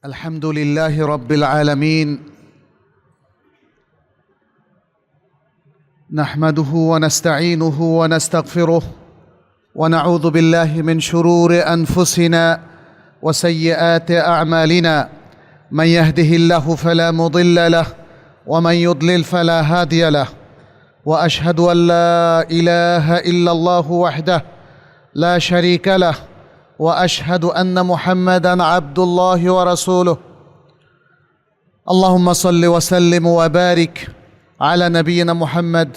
الحمد لله رب العالمين نحمده ونستعينه ونستغفره ونعوذ بالله من شرور أنفسنا وسيئات أعمالنا من يهده الله فلا مضل له ومن يضلل فلا هادي له وأشهد أن لا إله إلا الله وحده لا شريك له وأشهد أن محمدًا عبد الله ورسوله اللهم صل وسلم وبارك على نبينا محمد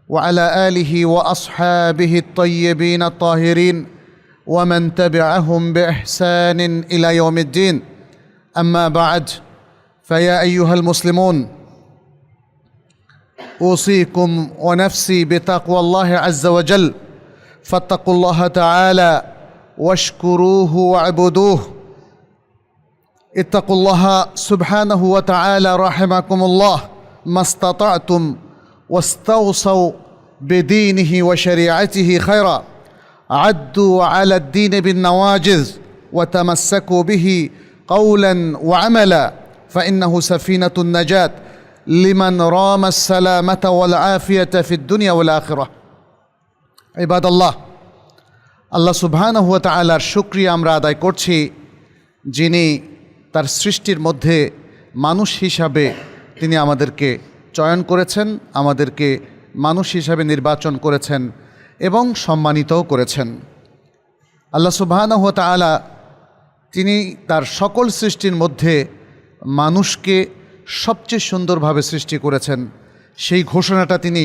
وعلى آله وأصحابه الطيبين الطاهرين ومن تبعهم بإحسان إلى يوم الدين أما بعد فيا أيها المسلمون أوصيكم ونفسي بتقوى الله عز وجل فاتقوا الله تعالى واشكروه واعبدوه اتقوا الله سبحانه وتعالى رحمكم الله ما استطعتم واستوصوا بدينه وشريعته خيرا عدوا على الدين بالنواجذ وتمسكوا به قولا وعملا فإنه سفينة النجاة لمن رام السلامة والعافية في الدنيا والآخرة عباد الله আল্লাহ সুবহানাহু ওয়া তাআলার শুকরিয়া আমরা আদায় করছি যিনি তার সৃষ্টির মধ্যে মানুষ হিসাবে তিনি আমাদেরকে চয়ন করেছেন, আমাদেরকে মানুষ হিসাবে নির্বাচন করেছেন এবং সম্মানিতও করেছেন। আল্লাহ সুবহানাহু ওয়া তাআলা তিনি তার সকল সৃষ্টির মধ্যে মানুষকে সবচেয়ে সুন্দরভাবে সৃষ্টি করেছেন। সেই ঘোষণাটা তিনি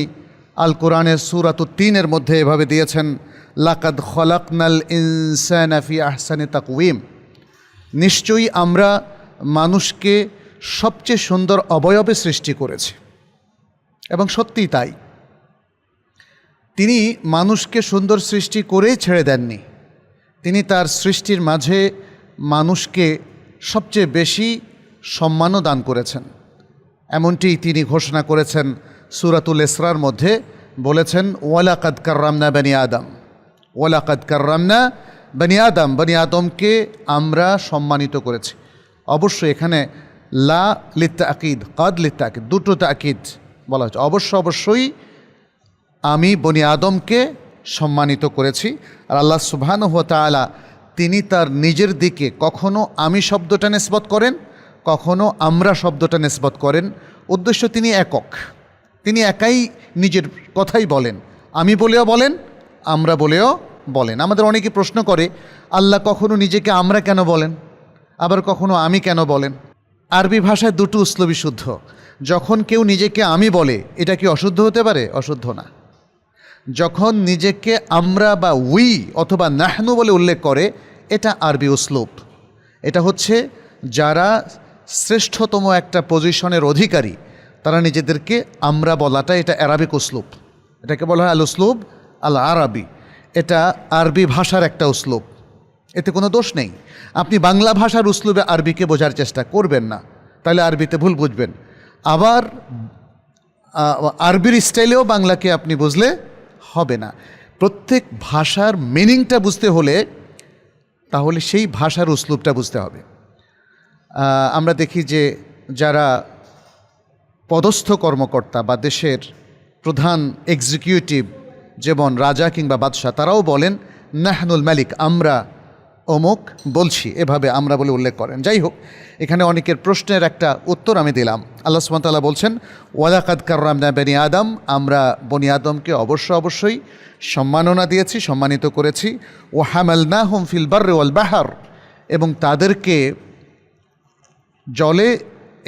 আল কোরআনের সূরাতুত তিনের মধ্যে এভাবে দিয়েছেন, লাকাদ খলাকনাল ইনসানা ফি আহসানি তাকওয়িম। নিশ্চয়ই আমরা মানুষকে সবচেয়ে সুন্দর অবয়বে সৃষ্টি করেছি এবং সত্যিই তাই। তিনি মানুষকে সুন্দর সৃষ্টি করেই ছেড়ে দেননি, তিনি তার সৃষ্টির মাঝে মানুষকে সবচেয়ে বেশি সম্মানও দান করেছেন। এমনটি তিনি ঘোষণা করেছেন সূরাতুল ইসরার মধ্যে, বলেছেন ওয়ালাকাদ কাররামনা বনি আদম, ওয়ালাকাদ কাররামনা বনি আদম, বনি আদমকে আমরা সম্মানিত করেছি। অবশ্যই এখানে লা লিত্তাকিদ, কাদ লিত্তাকিদ, দুটো তাকিদ বলা হচ্ছে। অবশ্যই আমি বনি আদমকে সম্মানিত করেছি। আর আল্লাহ সুবহানাহু ওয়া তাআলা তিনি তার নিজের দিকে কখনো আমি শব্দটা নিসবত করেন, কখনো আমরা শব্দটা নিসবত করেন। উদ্দেশ্য তিনি একক, তিনি একাই নিজের কথাই বলেন, আমি বলেও বলেন, আমরা বলেও বলেন। আমাদের অনেকে প্রশ্ন করে আল্লাহ কখনো নিজেকে আমরা কেন বলেন, আবার কখনো আমি কেন বলেন। আরবি ভাষায় দুটো উসলুবই শুদ্ধ। যখন কেউ নিজেকে আমি বলে, এটা কি অশুদ্ধ হতে পারে? অশুদ্ধ না। যখন নিজেকে আমরা বা উই অথবা নাহনু বলে উল্লেখ করে, এটা আরবি উসলুব। এটা হচ্ছে যারা শ্রেষ্ঠতম একটা পজিশনের অধিকারী তারা নিজেদেরকে আমরা বলাটা, এটা আরবিক উসলুব। এটাকে বলা হয় আল উসলুব আল আরবি। এটা আরবি ভাষার একটা উসলুব, এতে কোনো দোষ নেই। আপনি বাংলা ভাষার উসলুবে আরবিকে বোঝার চেষ্টা করবেন না, তাহলে আরবিতে ভুল বুঝবেন। আবার আরবির স্টাইলেও বাংলাকে আপনি বুঝলে হবে না। প্রত্যেক ভাষার মিনিংটা বুঝতে হলে তাহলে সেই ভাষার উসলুবটা বুঝতে হবে। আমরা দেখি যে যারা পদস্থ কর্মকর্তা বা দেশের প্রধান এক্সিকিউটিভ, যেমন রাজা কিংবা বাদশাহ, তারাও বলেন নাহনুল মালিক, আমরা অমুক বলছি, এভাবে আমরা বলে উল্লেখ করেন। যাই হোক, এখানে অনেকের প্রশ্নের একটা উত্তর আমি দিলাম। আল্লাহ সুবহানাহু ওয়া তাআলা বলছেন ওয়ালাকাদ কাররামনা বনি আদম, আমরা বনি আদমকে অবশ্যই সম্মাননা দিয়েছি, সম্মানিত করেছি। ওয়া হামালনাহুম ফিল বাররি ওয়াল বাহর, এবং তাদেরকে জলে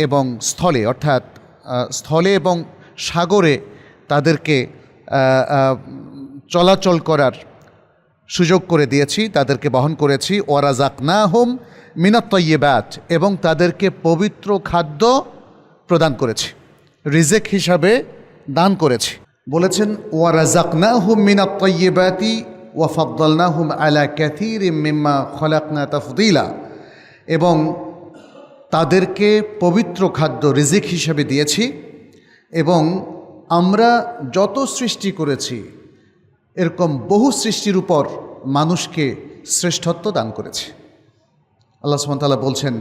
এবং স্থলে, অর্থাৎ স্থলে এবং সাগরে তাদেরকে চলাচল করার সুযোগ করে দিয়েছি, তাদেরকে বহন করেছি। ওয়ারাযাকনাহুম মিনাত তাইয়্যিবাত, এবং তাদেরকে পবিত্র খাদ্য প্রদান করেছি, রিজেক হিসাবে দান করেছি। বলেছেন ওয়ারাযাকনাহুম মিনাত তাইয়্যিবাতি ওয়া ফাদ্দালনাহুম আলা কাসীরিম মিম্মা খলাকনা তাফদীলা, এবং তাদেরকে পবিত্র খাদ্য রিজিক হিসেবে দিয়েছি, এবং আমরা যত সৃষ্টি করেছি এরকম বহু সৃষ্টির উপর মানুষকে শ্রেষ্ঠত্ব দান করেছে। আল্লাহ সুবহানাহু ওয়া তাআলা বলছেন,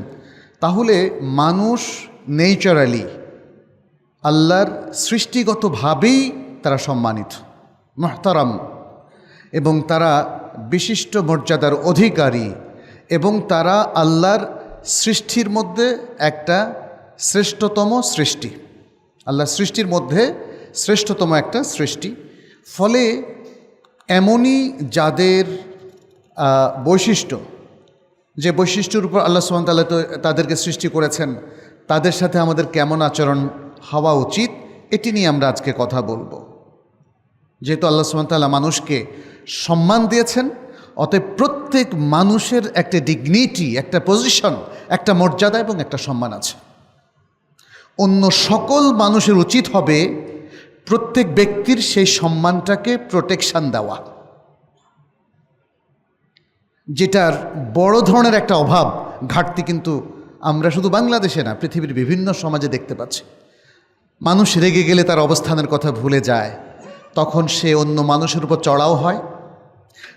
তাহলে মানুষ নেচারালি আল্লাহর সৃষ্টিগতভাবেই তারা সম্মানিত, মুহতারাম, এবং তারা বিশিষ্ট মর্যাদার অধিকারী, এবং তারা আল্লাহর সৃষ্টির মধ্যে একটা শ্রেষ্ঠতম সৃষ্টি, আল্লাহর সৃষ্টির মধ্যে শ্রেষ্ঠতম একটা সৃষ্টি। ফলে এমনই যাদের বৈশিষ্ট্য, যে বৈশিষ্ট্যের উপর আল্লাহ সুবহানাহু ওয়া তাআলা তাদেরকে সৃষ্টি করেছেন, তাদের সাথে আমাদের কেমন আচরণ হওয়া উচিত এটি নিয়ে আমরা আজকে কথা বলবো। যেহেতু আল্লাহ সুবহানাহু ওয়া তাআলা মানুষকে সম্মান দিয়েছেন, অতএব প্রত্যেক মানুষের একটা ডিগনিটি, একটা পজিশন, একটা মর্যাদা এবং একটা সম্মান আছে। অন্য সকল মানুষের উচিত হবে প্রত্যেক ব্যক্তির সেই সম্মানটাকে প্রোটেকশন দেওয়া, যেটার বড় ধরনের একটা অভাব, ঘাটতি কিন্তু আমরা শুধু বাংলাদেশে না, পৃথিবীর বিভিন্ন সমাজে দেখতে পাচ্ছি। মানুষ রেগে গেলে তার অবস্থানের কথা ভুলে যায়, তখন সে অন্য মানুষের উপর চড়াও হয়,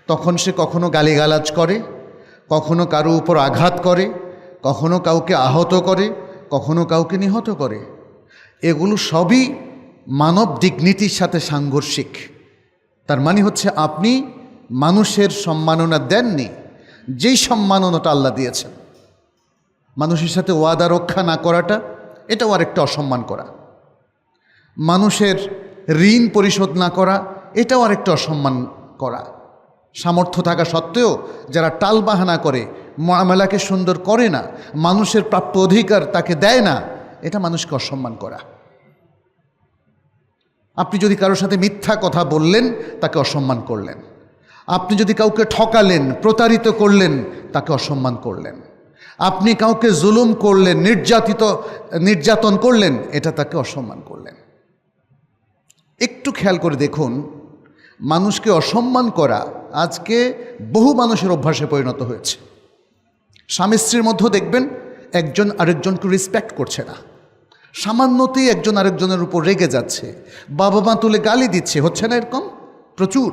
তখন সে কখনো গালিগালাজ করে, কখনো কারো উপর আঘাত করে, কখনো কাউকে আহত করে, কখনো কাউকে নিহত করে। এগুলো সবই মানব ডিগনিটির সাথে সাংঘর্ষিক। তার মানে হচ্ছে আপনি মানুষের সম্মাননা দেননি, যেই সম্মাননাটা আল্লাহ দিয়েছেন। মানুষের সাথে ওয়াদা রক্ষা না করাটা, এটাও আরেকটা অসম্মান করা। মানুষের ঋণ পরিশোধ না করা, এটাও আরেকটা অসম্মান করা। সামর্থ্য থাকা সত্ত্বেও যারা টালবাহানা করে, মুআমালাকে সুন্দর করে না, মানুষের প্রাপ্য অধিকার তাকে দেয় না, এটা মানুষকে অসম্মান করা। আপনি যদি কারোর সাথে মিথ্যা কথা বললেন, তাকে অসম্মান করলেন। আপনি যদি কাউকে ঠকালেন, প্রতারিত করলেন, তাকে অসম্মান করলেন। আপনি কাউকে জুলুম করলেন, নির্যাতন করলেন, এটা তাকে অসম্মান করলেন। একটু খেয়াল করে দেখুন, মানুষকে অসম্মান করা আজকে বহু মানুষের অভ্যাসে পরিণত হয়েছে। স্বামী স্ত্রীর মধ্যেও দেখবেন একজন আরেকজনকে রেসপেক্ট করছে না, সামান্যতেই একজন আরেকজনের উপর রেগে যাচ্ছে, বাবা মা তুলে গালি দিচ্ছে। হচ্ছে না এরকম? প্রচুর।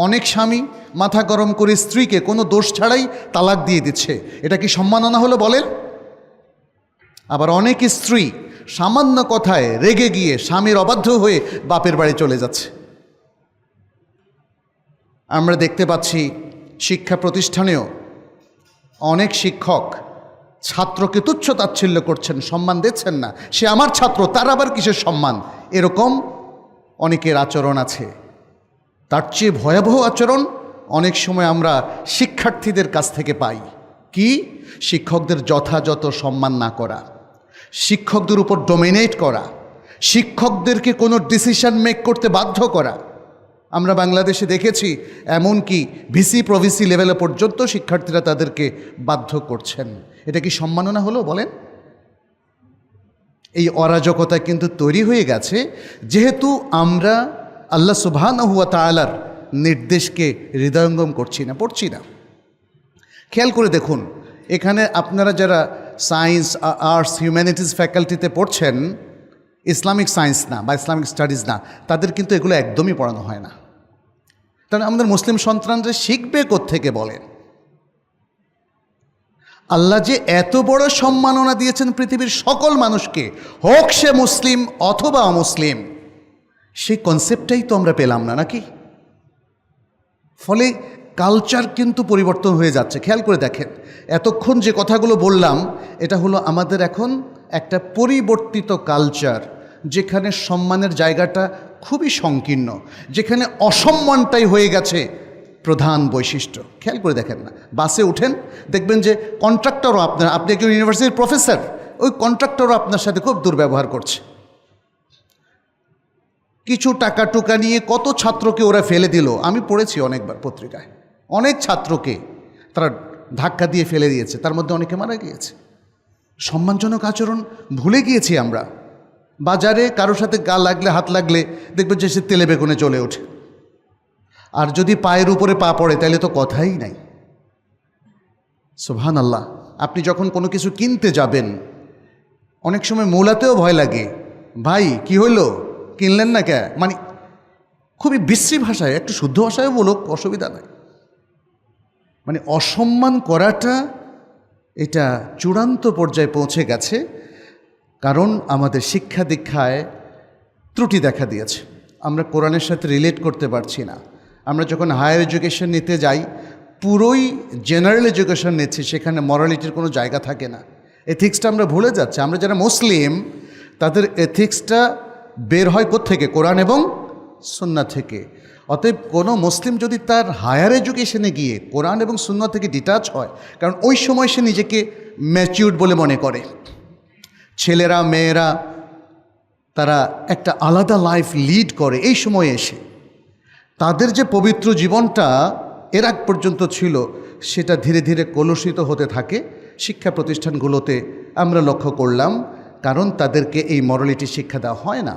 অনেক স্বামী মাথা গরম করে স্ত্রীকে কোনো দোষ ছাড়াই তালাক দিয়ে দিচ্ছে। এটা কি সম্মাননা হলো বলেন? আবার অনেক স্ত্রী সামান্য কথায় রেগে গিয়ে স্বামীর অবাধ্য হয়ে বাপের বাড়ি চলে যাচ্ছে। আমরা দেখতে পাচ্ছি শিক্ষা প্রতিষ্ঠানেও অনেক শিক্ষক ছাত্রকে তুচ্ছ তাচ্ছিল্য করছেন, সম্মান দিচ্ছেন না। সে আমার ছাত্র, তার আবার কিসের সম্মান? এরকম অনেকের আচরণ আছে। তার চেয়ে ভয়াবহ আচরণ অনেক সময় আমরা শিক্ষার্থীদের কাছ থেকে পাই। কি? শিক্ষকদের যথাযথ সম্মান না করা, শিক্ষকদের উপর ডোমিনেট করা, শিক্ষকদেরকে কোনো ডিসিশন মেক করতে বাধ্য করা। আমরা বাংলাদেশে দেখেছি এমনকি ভিসি প্রভিসি লেভেলে পর্যন্ত শিক্ষার্থীরা তাদেরকে বাধ্য করছেন। এটা কি সম্মাননা হলো বলেন? এই অরাজকতা কিন্তু তৈরি হয়ে গেছে যেহেতু আমরা আল্লাহ সুবহানাহু ওয়া তাআলার নির্দেশকে হৃদয়ঙ্গম পড়ছি না। খেয়াল করে দেখুন, এখানে আপনারা যারা সায়েন্স, আর্টস, হিউম্যানিটিস ফ্যাকাল্টিতে পড়ছেন, ইসলামিক সায়েন্স না বা ইসলামিক স্টাডিজ না, তাদের কিন্তু এগুলো একদমই পড়ানো হয় না। কারণ আমাদের মুসলিম সন্তানরা শিখবে কোত্থেকে বলেন? আল্লাহ যে এত বড় সম্মাননা দিয়েছেন পৃথিবীর সকল মানুষকে, হোক সে মুসলিম অথবা অমুসলিম, সেই কনসেপ্টটাই তো আমরা পেলাম না, নাকি? ফলে কালচার কিন্তু পরিবর্তন হয়ে যাচ্ছে। খেয়াল করে দেখেন, এতক্ষণ যে কথাগুলো বললাম, এটা হলো আমাদের এখন একটা পরিবর্তিত কালচার, যেখানে সম্মানের জায়গাটা খুবই সংকীর্ণ, যেখানে অসম্মানটাই হয়ে গেছে প্রধান বৈশিষ্ট্য। খেয়াল করে দেখেন না, বাসে উঠেন, দেখবেন যে কন্ট্রাক্টরও আপনি একজন ইউনিভার্সিটির প্রফেসর, ওই কন্ট্রাক্টরও আপনার সাথে খুব দুর্ব্যবহার করছে। কিছু টাকা টুকা নিয়ে কত ছাত্রকে ওরা ফেলে দিল, আমি পড়েছি অনেকবার পত্রিকায়। অনেক ছাত্রকে তারা ধাক্কা দিয়ে ফেলে দিয়েছে, তার মধ্যে অনেকে মারা গিয়েছে। সম্মানজনক আচরণ ভুলে গিয়েছি আমরা। বাজারে কারোর সাথে গা লাগলে, হাত লাগলে দেখবেন যে সে তেলে বেগুনে চলে ওঠে, আর যদি পায়ের উপরে পা পড়ে তাহলে তো কথাই নাই। সুবহানাল্লাহ। আপনি যখন কোনো কিছু কিনতে যাবেন, অনেক সময় মৌলাতেও ভয় লাগে, ভাই কি হইল, কিনলেন না কে? মানে খুবই বিশ্রী ভাষায়, একটু শুদ্ধ ভাষায় বলুক, অসুবিধা নাই। মানে অসম্মান করাটা এটা চূড়ান্ত পর্যায়ে পৌঁছে গেছে, কারণ আমাদের শিক্ষা দীক্ষায় ত্রুটি দেখা দিয়েছে। আমরা কোরআনের সাথে রিলেট করতে পারছি না। আমরা যখন হায়ার এডুকেশন নিতে যাই, পুরোই জেনারেল এডুকেশন নিচ্ছি, সেখানে মরালিটির কোনো জায়গা থাকে না। এথিক্সটা আমরা ভুলে যাচ্ছি। আমরা যারা মুসলিম, তাদের এথিক্সটা বের হয় কোত্থেকে? কোরআন এবং সুন্নাহ থেকে। অতএব কোনো মুসলিম যদি তার হায়ার এডুকেশনে গিয়ে কোরআন এবং সুন্নাহ থেকে ডিটাচ হয়, কারণ ওই সময় সে নিজেকে ম্যাচিউরড বলে মনে করে। ছেলেরা মেয়েরা তারা একটা আলাদা লাইফ লিড করে এই সময়ে এসে। তাদের যে পবিত্র জীবনটা এর আগ পর্যন্ত ছিল, সেটা ধীরে ধীরে কলুষিত হতে থাকে শিক্ষা প্রতিষ্ঠানগুলোতে। আমরা লক্ষ্য করলাম, কারণ তাদেরকে এই মরালিটি শিক্ষা দেওয়া হয় না।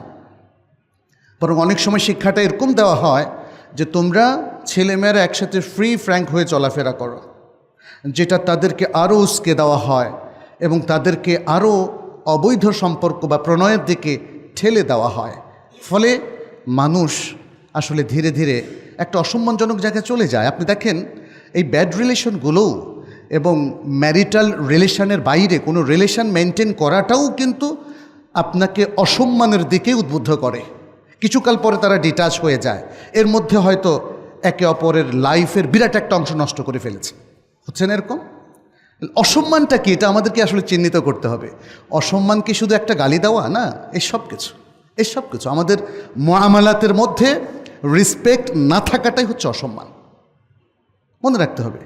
বরং অনেক সময় শিক্ষাটা এরকম দেওয়া হয় যে তোমরা ছেলেমেয়েরা একসাথে ফ্রি ফ্র্যাঙ্ক হয়ে চলাফেরা করো, যেটা তাদেরকে আরও উস্কে দেওয়া হয় এবং তাদেরকে আরও অবৈধ সম্পর্ক বা প্রণয়ের দিকে ঠেলে দেওয়া হয়। ফলে মানুষ আসলে ধীরে ধীরে একটা অসম্মানজনক জায়গায় চলে যায়। আপনি দেখেন, এই ব্যাড রিলেশনগুলোও এবং ম্যারিটাল রিলেশনের বাইরে কোনো রিলেশন মেনটেন করাটাও কিন্তু আপনাকে অসম্মানের দিকে উদ্বুদ্ধ করে। কিছুকাল পরে তারা ডিটাচ হয়ে যায়, এর মধ্যে হয়তো একে অপরের লাইফের বিরাট একটা অংশ নষ্ট করে ফেলেছে। হচ্ছে না এরকম? অসম্মানটা কি, এটা আমাদেরকে আসলে চিহ্নিত করতে হবে। অসম্মান কি শুধু একটা গালি দেওয়া? না, এসব কিছু আমাদের মুআমালাতের মধ্যে রেসপেক্ট না থাকাটাই হচ্ছে অসম্মান, মনে রাখতে হবে।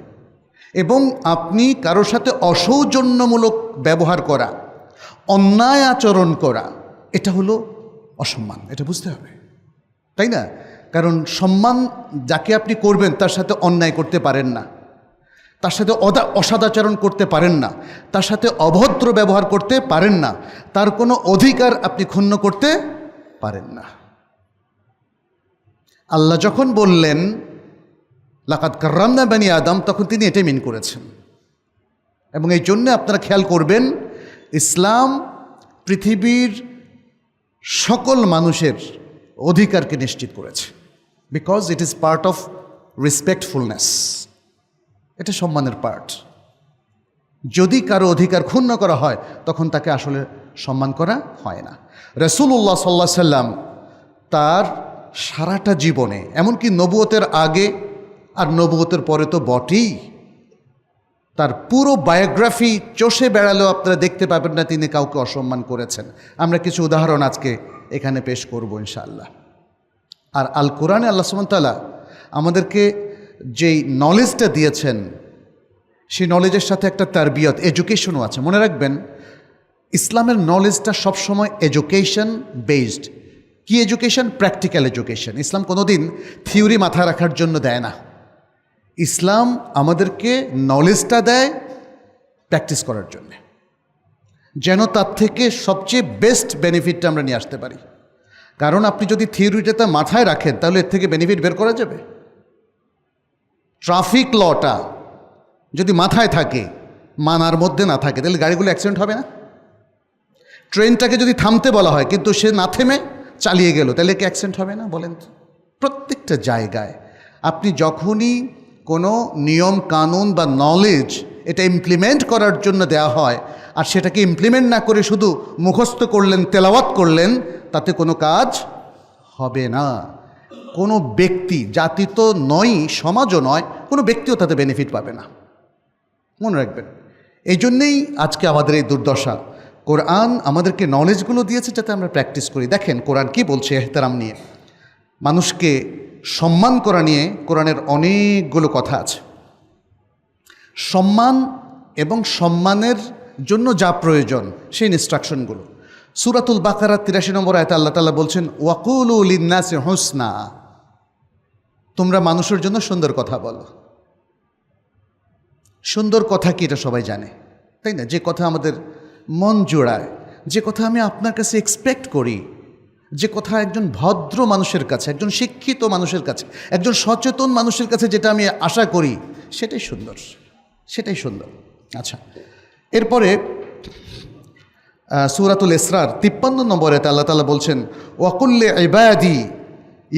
এবং আপনি কারোর সাথে অসৌজন্যমূলক ব্যবহার করা, অন্যায় আচরণ করা, এটা হলো অসম্মান, এটা বুঝতে হবে, তাই না? কারণ সম্মান যাকে আপনি করবেন তার সাথে অন্যায় করতে পারেন না, তার সাথে অসদাচরণ করতে পারেন না, তার সাথে অভদ্র ব্যবহার করতে পারেন না, তার কোনো অধিকার আপনি ক্ষুণ্ণ করতে পারেন না। আল্লাহ যখন বললেন লাকাদ কাররামনা বানি আদম, তখন তিনি এটাই মিন করেছেন। এবং এই জন্যে আপনারা খেয়াল করবেন, ইসলাম পৃথিবীর সকল মানুষের অধিকারকে নিশ্চিত করেছে, because it is part of respectfulness. এটা সম্মানের পার্ট। যদি কারো অধিকার ক্ষুণ্ণ করা হয়, তখন তাকে আসলে সম্মান করা হয় না। রাসূলুল্লাহ সাল্লাল্লাহু আলাইহি সাল্লাম তার সারাটা জীবনে, এমনকি নবুয়তের আগে আর নবুয়তের পরে তো বটেই, তার পুরো বায়োগ্রাফি চষে বেড়ালেও আপনারা দেখতে পাবেন না তিনি কাউকে অসম্মান করেছেন। আমরা কিছু উদাহরণ আজকে এখানে পেশ করব ইনশাআল্লাহ। আর আল কোরআনে আল্লাহ সুবহানাহু ওয়া তাআলা আমাদেরকে যেই নলেজটা দিয়েছেন, সেই নলেজের সাথে একটা তারবিয়ত, এডুকেশনও আছে। মনে রাখবেন, ইসলামের নলেজটা সবসময় এডুকেশন বেসড। কি এডুকেশন? Practical education. ইসলাম কোনোদিন থিওরি মাথায় রাখার জন্য দেয় না। ইসলাম আমাদেরকে নলেজটা দেয় প্র্যাকটিস করার জন্য, যেন তার থেকে সবচেয়ে বেস্ট বেনিফিটটা আমরা নিয়ে আসতে পারি। কারণ আপনি যদি থিওরিটা মাথায় রাখেন, তাহলে এর থেকে বেনিফিট বের করা যাবে। ট্রাফিক লটা যদি মাথায় থাকে, মানার মধ্যে না থাকে, তাহলে গাড়িগুলো অ্যাক্সিডেন্ট হবে না? ট্রেনটাকে যদি থামতে বলা হয় কিন্তু সে না থেমে চালিয়ে গেল, তাহলে কি অ্যাক্সিডেন্ট হবে না? বলেন তো। প্রত্যেকটা জায়গায় আপনি যখনই কোনো নিয়ম কানুন বা নলেজ এটা ইমপ্লিমেন্ট করার জন্য দেওয়া হয়, আর সেটাকে ইমপ্লিমেন্ট না করে শুধু মুখস্থ করলেন, তেলাওয়াত করলেন, তাতে কোনো কাজ হবে না। কোনো ব্যক্তি, জাতি তো নয়, সমাজও নয়, কোনো ব্যক্তিও তাতে বেনিফিট পাবে না, মনে রাখবেন। এই জন্যেই আজকে আমাদের এই দুর্দশা। কোরআন আমাদেরকে নলেজগুলো দিয়েছে যাতে আমরা প্র্যাকটিস করি। দেখেন কোরআন কি বলছে এহতেরাম নিয়ে, মানুষকে সম্মান করা নিয়ে কোরআনের অনেকগুলো কথা আছে। সম্মান এবং সম্মানের জন্য যা প্রয়োজন সেই ইনস্ট্রাকশনগুলো সূরাতুল বাকারা ৮৩ নম্বর আয়াতে আল্লাহ তাআলা বলছেন, ওয়াকুলু লিন্নাসি হুসনা, তোমরা মানুষের জন্য সুন্দর কথা বলো। সুন্দর কথা কি এটা সবাই জানে, তাই না? যে কথা আমাদের মন জোড়ায়, যে কথা আমি আপনার কাছে এক্সপেক্ট করি, যে কথা একজন ভদ্র মানুষের কাছে, একজন শিক্ষিত মানুষের কাছে, একজন সচেতন মানুষের কাছে যেটা আমি আশা করি, সেটাই সুন্দর, সেটাই সুন্দর। আচ্ছা, এরপরে সূরাতুল ইসরার ৫৩ নম্বরে আল্লাহ তাআলা বলছেন, ওয়াকুল্লি ইবাদি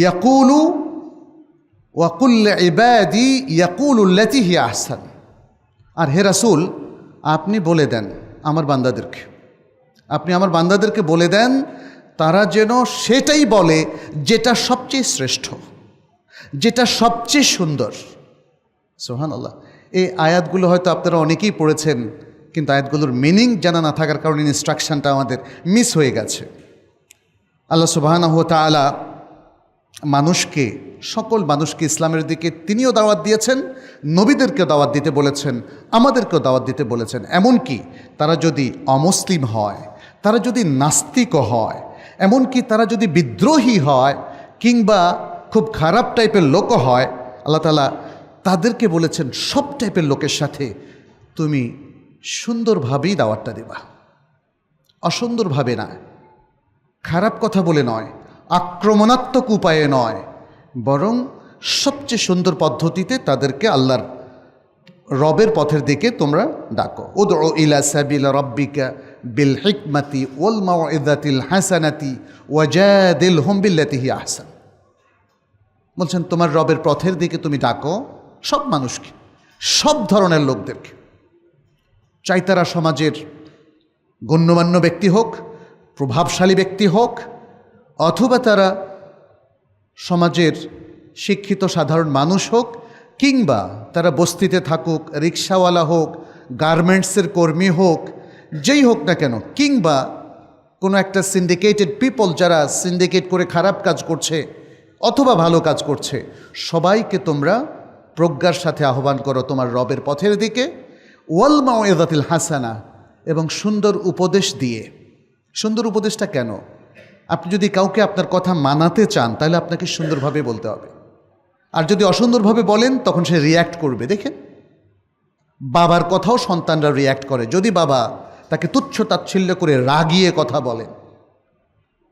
ইয়াকুলু ওয়াকুল্লি ইবাদি ইয়াকুলু আল্লাতী হিয়া আহসান। আর হে রাসূল, আপনি বলে দেন আমার বান্দাদেরকে, আপনি আমার বান্দাদেরকে বলে দেন তারা যেন সেটাই বলে যেটা সবচেয়ে শ্রেষ্ঠ, যেটা সবচেয়ে সুন্দর। সুবহানাল্লাহ। এই আয়াতগুলো হয়তো আপনারা অনেকেই পড়েছেন, কিন্তু আয়াতগুলোর মিনিং জানা না থাকার কারণে ইনস্ট্রাকশনটা আমাদের মিস হয়ে গেছে। আল্লাহ সুবহানাহু ওয়া তাআলা মানুষকে, সকল মানুষকে ইসলামের দিকে তিনিও দাওয়াত দিয়েছেন, নবীদেরকে দাওয়াত দিতে বলেছেন, আমাদেরকেও দাওয়াত দিতে বলেছেন। এমনকি তারা যদি অমুসলিম হয়, তারা যদি নাস্তিকও হয়, এমনকি তারা যদি বিদ্রোহী হয় কিংবা খুব খারাপ টাইপের লোকও হয়, আল্লাহ তাআলা তাদেরকে বলেছেন সব টাইপের লোকের সাথে তুমি সুন্দরভাবেই দাওয়াতটা দেবা, অসুন্দরভাবে না, খারাপ কথা বলে নয়, আক্রমণাত্মক উপায়ে নয়, বরং সবচেয়ে সুন্দর পদ্ধতিতে তাদেরকে আল্লাহর রবের পথের দিকে তোমরা ডাকো। উদউ ইলা সাবিলা রাব্বিকা বিল হিকমাতি ওয়াল মাউইযাতিল হাসানাতি ওয়াজাদিলহুম বিল্লাতি হিয়া আহসান। বলছেন তোমার রবের পথের দিকে তুমি ডাকো সব মানুষকে, সব ধরনের লোকদেরকে, চাই তারা সমাজের গণ্যমান্য ব্যক্তি হোক, প্রভাবশালী ব্যক্তি হোক, অথবা তারা সমাজের শিক্ষিত সাধারণ মানুষ হোক, কিংবা তারা বস্তিতে থাকুক, রিক্সাওয়ালা হোক, গার্মেন্টসের কর্মী হোক, যেই হোক না কেন, কিংবা কোনো একটা সিন্ডিকেটেড পিপল যারা সিন্ডিকেট করে খারাপ কাজ করছে অথবা ভালো কাজ করছে, সবাইকে তোমরা প্রজ্ঞার সাথে আহ্বান করো তোমার রবের পথের দিকে, ওয়াল মাউইযাতিল হাসানা, এবং সুন্দর উপদেশ দিয়ে। সুন্দর উপদেশটা কেন? আপনি যদি কাউকে আপনার কথা মানাতে চান তাহলে আপনাকে সুন্দরভাবে বলতে হবে, আর যদি অসুন্দরভাবে বলেন তখন সে রিয়্যাক্ট করবে। দেখেন, বাবার কথাও সন্তানরা রিয়্যাক্ট করে যদি বাবা তাকে তুচ্ছ তাচ্ছিল্য করে রাগিয়ে কথা বলেন,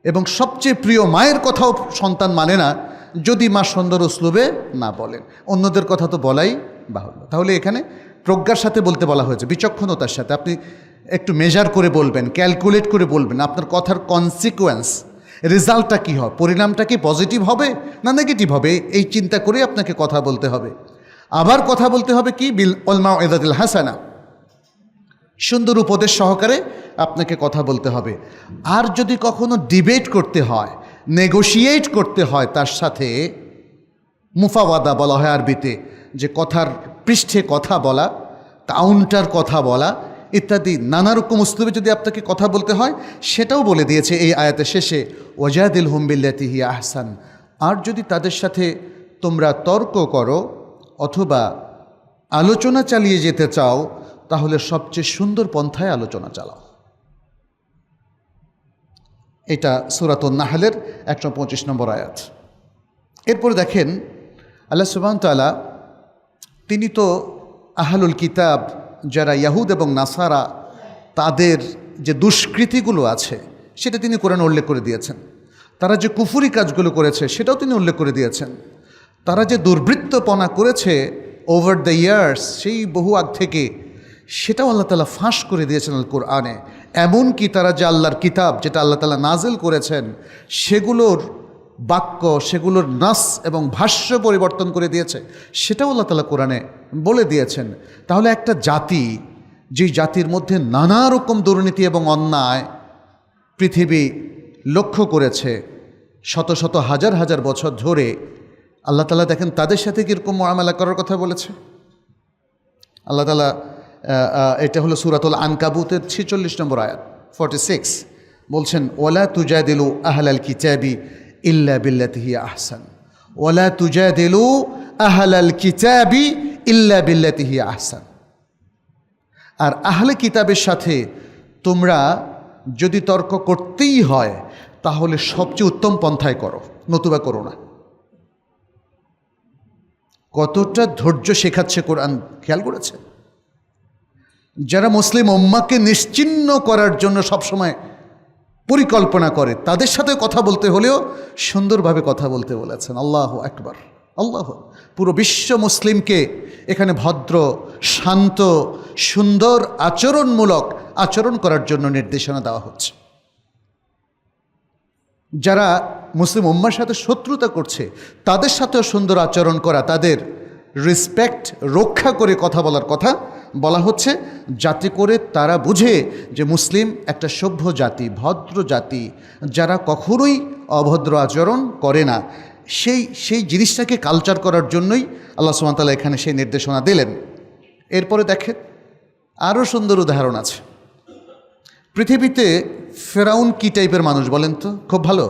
এবং সবচেয়ে প্রিয় মায়ের কথাও সন্তান মানে না যদি মা সুন্দর উসলুবে না বলেন। অন্যদের কথা তো বলাই বাহুল্য। তাহলে এখানে প্রজ্ঞার সাথে বলতে বলা হয়েছে, বিচক্ষণতার সাথে। আপনি একটু মেজার করে বলবেন, ক্যালকুলেট করে বলবেন, আপনার কথার কনসিকুয়েন্স, রেজাল্টটা কী হবে, পরিণামটা কি পজিটিভ হবে না নেগেটিভ হবে, এই চিন্তা করে আপনাকে কথা বলতে হবে। আবার কথা বলতে হবে কি, বিল মাউইযাতিল হাসানা, সুন্দর উপদেশ সহকারে আপনাকে কথা বলতে হবে। আর যদি কখনো ডিবেট করতে হয়, নেগোশিয়েট করতে হয় তার সাথে, মুফাওয়াদা বলা হয় আরবিতে, যে কথার পৃষ্ঠে কথা বলা, কাউন্টার কথা বলা ইত্যাদি নানা রকম উসলুবে যদি আপনাকে কথা বলতে হয়, সেটাও বলে দিয়েছে এই আয়াতের শেষে, ওয়াজাদিলহুম বিল্লাতি হিয়া আহসান। আর যদি তাদের সাথে তোমরা তর্ক করো অথবা আলোচনা চালিয়ে যেতে চাও, তাহলে সবচেয়ে সুন্দর পন্থায় আলোচনা চালাও। এটা সূরাতুন নাহলের 125 নম্বর আয়াত। এরপরে দেখেন আল্লাহ সুবহানাহু ওয়া তাআলা, তিনি তো আহলুল কিতাব যারা ইয়াহুদ এবং নাসারা, তাদের যে দুষ্কৃতিগুলো আছে সেটা তিনি কোরআনে উল্লেখ করে দিয়েছেন। তারা যে কুফরি কাজগুলো করেছে সেটাও তিনি উল্লেখ করে দিয়েছেন। তারা যে দুর্বৃত্তপনা করেছে ওভার দ্য ইয়ার্স, সেই বহু আগ থেকে, সেটাও আল্লাহ তাআলা ফাঁস করে দিয়েছেন আল কোরআনে। এমনকি তারা যে আল্লাহর কিতাব, যেটা আল্লাহ তাআলা নাজিল করেছেন, সেগুলোর বাক্য, সেগুলোর নাস এবং ভাষ্য পরিবর্তন করে দিয়েছে, সেটাও আল্লাহ তাআলা কোরআনে বলে দিয়েছেন। তাহলে একটা জাতি, যেই জাতির মধ্যে নানা রকম দুর্নীতি এবং অন্যায় পৃথিবী লক্ষ্য করেছে শত শত হাজার হাজার বছর ধরে, আল্লাহ তাআলা দেখেন তাদের সাথে কীরকম মুআমালা করার কথা বলেছে। আল্লাহ তাআলা, এটা হলো সূরাতুল আনকাবুতের 46 নম্বর আয়াত 46, বলছেন, ওয়ালা তুজাদিলু আহলাল কিতাবি ইল্লা বিল্লাতি হিয়া আহসান, ওয়ালা তুজাদিলু আহলাল কিতাবি ইল্লা বিল্লাতি হিয়া আহসান। আর আহলে কিতাবের সাথে তোমরা যদি তর্ক করতেই হয় তাহলে সবচেয়ে উত্তম পন্থায় করো, নতুবা করো না। কতটা ধৈর্য শেখাচ্ছে কোরআন, খেয়াল করেছে? যারা মুসলিম উম্মাহকে নিশ্চিহ্ন করার জন্য সবসময় পরিকল্পনা করে, তাদের সাথে কথা বলতে হলেও সুন্দরভাবে কথা বলতে বলেছেন। আল্লাহু আকবার, আল্লাহ। পুরো বিশ্ব মুসলিমকে এখানে ভদ্র, শান্ত, সুন্দর আচরণমূলক আচরণ করার জন্য নির্দেশনা দেওয়া হচ্ছে। যারা মুসলিম উম্মার সাথে শত্রুতা করছে তাদের সাথেও সুন্দর আচরণ করা, তাদের রেসপেক্ট রক্ষা করে কথা বলার কথা বলা হচ্ছে যাতে করে তারা বুঝে যে মুসলিম একটা সভ্য জাতি, ভদ্র জাতি, যারা কখনোই অভদ্র আচরণ করে না। সেই জিনিসটাকে কালচার করার জন্যই আল্লাহ সুবহানাহু ওয়া তাআলা এখানে সেই নির্দেশনা দিলেন। এরপরে দেখেন আরও সুন্দর উদাহরণ আছে। পৃথিবীতে ফেরাউন কী টাইপের মানুষ বলেন তো? খুব ভালো,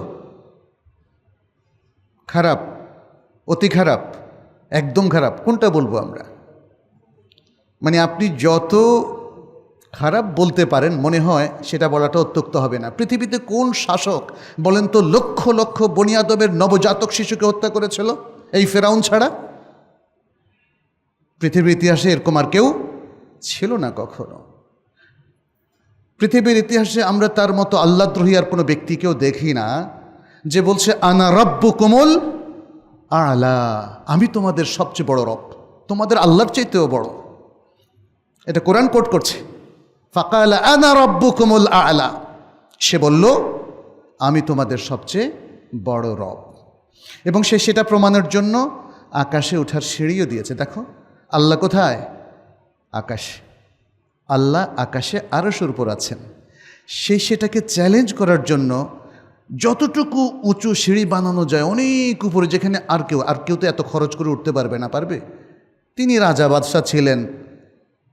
খারাপ, অতি খারাপ, একদম খারাপ, কোনটা বলবো আমরা? মানে আপনি যত খারাপ বলতে পারেন মনে হয় সেটা বলাটা অত্যুক্ত হবে না। পৃথিবীতে কোন শাসক বলেন তো লক্ষ লক্ষ বনি আদমের নবজাতক শিশুকে হত্যা করেছিল এই ফেরাউন ছাড়া? পৃথিবীর ইতিহাসে এরকম আর কেউ ছিল না কখনো। পৃথিবীর ইতিহাসে আমরা তার মতো আল্লাহদ্রোহী আর কোনো ব্যক্তিকেও দেখি না যে বলছে আনা রাব্বুকুমুল আ'লা, আমি তোমাদের সবচেয়ে বড় রব, তোমাদের আল্লাহর চাইতেও বড়। এটা কোরআন কোট করছে, ফাকালা আনা রাব্বুকুমুল আ'লা, সে বলল আমি তোমাদের সবচেয়ে বড় রব। এবং সে সেটা প্রমাণের জন্য আকাশে ওঠার সিঁড়িও দিয়েছে। দেখো আল্লাহ কোথায়? আকাশে। আল্লাহ আকাশে আরশের উপর আছেন। সেটাকে চ্যালেঞ্জ করার জন্য যতটুকু উঁচু সিঁড়ি বানানো যায় অনেক উপরে, যেখানে আর কেউ তো এত খরচ করে উঠতে পারবে না, পারবে? তিনি রাজা বাদশাহ ছিলেন,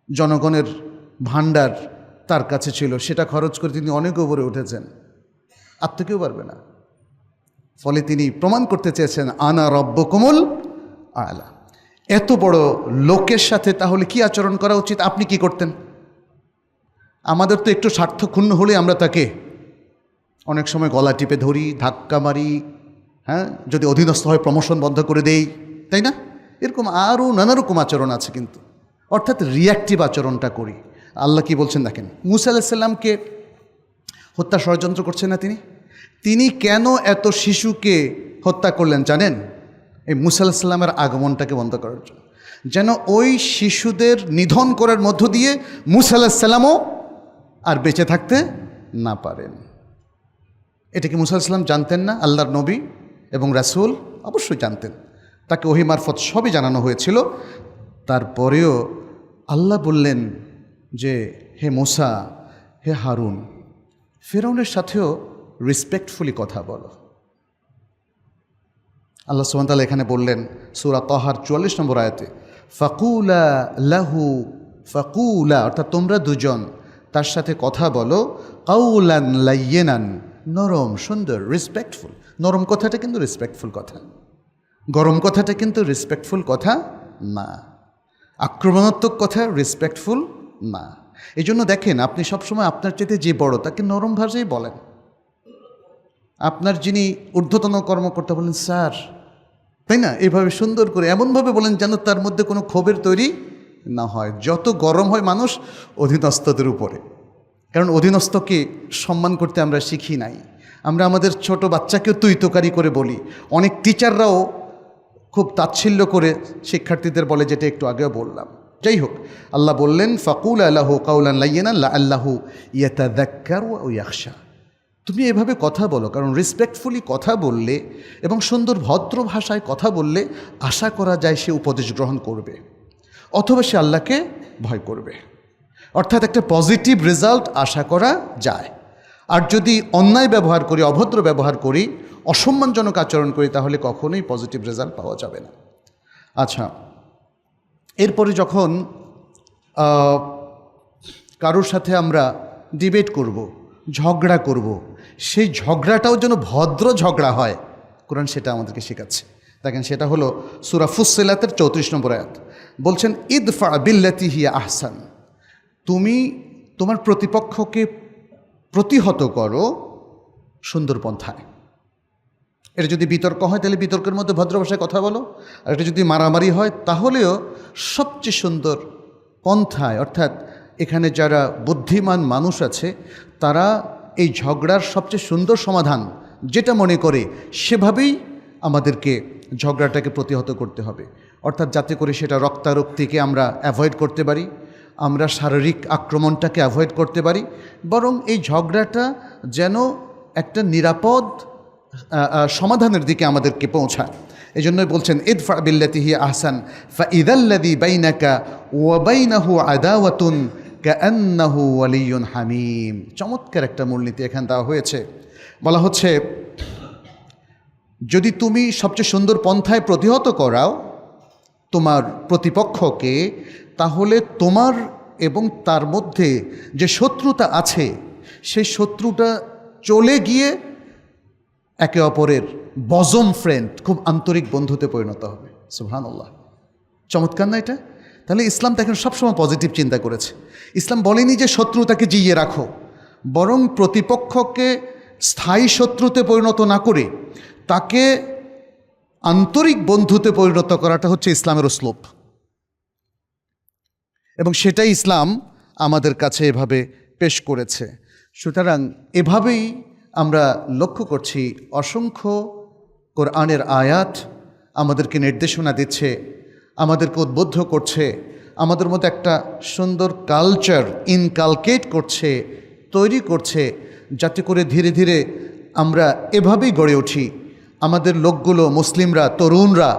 জনগণের ভাণ্ডার তার কাছে ছিল, সেটা খরচ করে তিনি অনেক উপরে উঠেছেন, আর তো কেউ পারবে না। ফলে তিনি প্রমাণ করতে চেয়েছেন আনা রব্বুকুমুল আ'লা। এত বড় লোকের সাথে তাহলে কি আচরণ করা উচিত? আপনি কি করতেন? আমাদের তো একটু স্বার্থক্ষুণ্ণ হলে আমরা তাকে অনেক সময় গলা টিপে ধরি, ধাক্কা মারি, হ্যাঁ, যদি অধীনস্থ হয় প্রমোশন বন্ধ করে দেই, তাই না? এরকম আরও নানা রকম আচরণ আছে, কিন্তু অর্থাৎ রিয়াক্টিভ আচরণটা করি। আল্লাহ কি বলছেন দেখেন, মূসা আলাইহিস সালামকে হত্যা ষড়যন্ত্র করছেন না তিনি কেন এত শিশুকে হত্যা করলেন জানেন? এই মূসা আলাইহিস সালামের আগমনটাকে বন্ধ করার জন্য, যেন ওই শিশুদের নিধন করার মধ্য দিয়ে মূসা আলাইহিস সালামও আর বেঁচে থাকতে না পারেন। এটা কি মূসা আলাইহিস সালাম জানতেন না? আল্লাহর নবী এবং রাসূল অবশ্যই জানতেন, তাকে ওহী মারফত সবই জানানো হয়েছিল। তারপরেও আল্লাহ বললেন যে হে মূসা, হে হারুন, ফিরআউনের সাথেও রেসপেক্টফুলি কথা বলো। আল্লাহ সুবহানাহু ওয়া তাআলা এখানে বললেন সূরা তাহার 44 নম্বর আয়াতে, ফাকুলা লাহু, ফাকুলা অর্থাৎ তোমরা দুজন তার সাথে কথা বলো, কাউলান লাইয়িনান, নরম সুন্দর, রেসপেক্টফুল। নরম কথাটা কিন্তু রেসপেক্টফুল কথা, গরম কথাটা কিন্তু রেসপেক্টফুল কথা না, আক্রমণাত্মক কথা রেসপেক্টফুল না। এই জন্য দেখেন, আপনি সবসময় আপনার চাইতে যে বড় তাকে নরম ভাষায় বলেন। আপনার যিনি ঊর্ধ্বতন কর্মকর্তা বলেন স্যার, তাই না? এভাবে সুন্দর করে এমনভাবে বলেন যেন তার মধ্যে কোনো ক্ষোভের তৈরি না হয়। যত গরম হয় মানুষ অধীনস্থদের উপরে, কারণ অধীনস্থকে সম্মান করতে আমরা শিখি নাই। আমরা আমাদের ছোট বাচ্চাকেও তুই তোকারি করে বলি। অনেক টিচাররাও খুব তাচ্ছিল্য করে শিক্ষার্থীদের বলে, যেটা একটু আগেও বললাম। যাই হোক, আল্লাহ বললেন ফাকুলা লাহু কাউলান লাইয়িনান লাআল্লাহু ইয়াতাযাক্কারু আও ইয়াখশা। তুমি এভাবে কথা বলো, কারণ রেসপেক্টফুলি কথা বললে এবং সুন্দর ভদ্র ভাষায় কথা বললে আশা করা যায় সে উপদেশ গ্রহণ করবে অথবা সে আল্লাহকে ভয় করবে। অর্থাৎ একটা পজিটিভ রেজাল্ট আশা করা যায়। আর যদি অন্যায় ব্যবহার করি, অভদ্র ব্যবহার করি, অসম্মানজনক আচরণ করি, তাহলে কখনোই পজিটিভ রেজাল্ট পাওয়া যাবে না। আচ্ছা, এরপরে যখন কারোর সাথে আমরা ডিবেট করব, ঝগড়া করব, সেই ঝগড়াটাও যেন ভদ্র ঝগড়া হয়, কোরআন সেটা আমাদেরকে শেখাচ্ছে। দেখেন, সেটা হলো সূরা ফুসসিলাতের 34 নম্বর আয়াত। বলছেন ইদফা বিল্লাতি হিয়া আহসান, তুমি তোমার প্রতিপক্ষকে প্রতিহত করো সুন্দর পন্থায়। এটা যদি বিতর্ক হয় তাহলে বিতর্কের মধ্যে ভদ্র ভাষায় কথা বলো, আর এটা যদি মারামারি হয় তাহলেও সবচেয়ে সুন্দর পন্থায়। অর্থাৎ এখানে যারা বুদ্ধিমান মানুষ আছে তারা এই ঝগড়ার সবচেয়ে সুন্দর সমাধান যেটা মনে করে সেভাবেই আমাদেরকে ঝগড়াটাকে প্রতিহত করতে হবে। অর্থাৎ যাতে করে সেটা রক্তারক্তিকে আমরা অ্যাভয়েড করতে পারি, আমরা শারীরিক আক্রমণটাকে অ্যাভয়েড করতে পারি, বরং এই ঝগড়াটা যেন একটা নিরাপদ সমাধানের দিকে আমাদেরকে পৌঁছায়। এই জন্যই বলছেন ইদফা বিল্লাতি হিয়া আহসান ফাইদাল্লাযী বাইনাকা ওয়া বাইনাহু আদাওয়াতুন কাআন্নাহু ওয়ালিয়্যুন হামীম। চমৎকার একটা মূলনীতি এখানে দেওয়া হয়েছে। বলা হচ্ছে যদি তুমি সবচেয়ে সুন্দর পন্থায় প্রতিহত করাও তোমার প্রতিপক্ষকে, তাহলে তোমার এবং তার মধ্যে যে শত্রুতা আছে সেই শত্রুটা চলে গিয়ে একে অপরের বজম ফ্রেন্ড, খুব আন্তরিক বন্ধুতে পরিণত হবে। সুবহানাল্লাহ, চমৎকার না এটা? তাহলে ইসলাম দেখেন সবসময় পজিটিভ চিন্তা করেছে। ইসলাম বলেনি যে শত্রুতাকে জিইয়ে রাখো, বরং প্রতিপক্ষকে স্থায়ী শত্রুতে পরিণত না করে তাকে আন্তরিক বন্ধুতে পরিণত করাটা হচ্ছে ইসলামের উসলুব, এবং সেটাই ইসলাম আমাদের কাছে এভাবে পেশ করেছে। সুতরাং এভাবেই আমরা লক্ষ্য করছি অসংখ্য কোরআনের আয়াত আমাদেরকে নির্দেশনা দিচ্ছে, আমাদেরকে উদ্বুদ্ধ করছে, আমাদের মধ্যে একটা সুন্দর কালচার ইনকালকেট করছে, তৈরি করছে, যাতে করে ধীরে ধীরে আমরা এভাবেই গড়ে উঠি। আমাদের লোকগুলো, মুসলিমরা, তরুণরা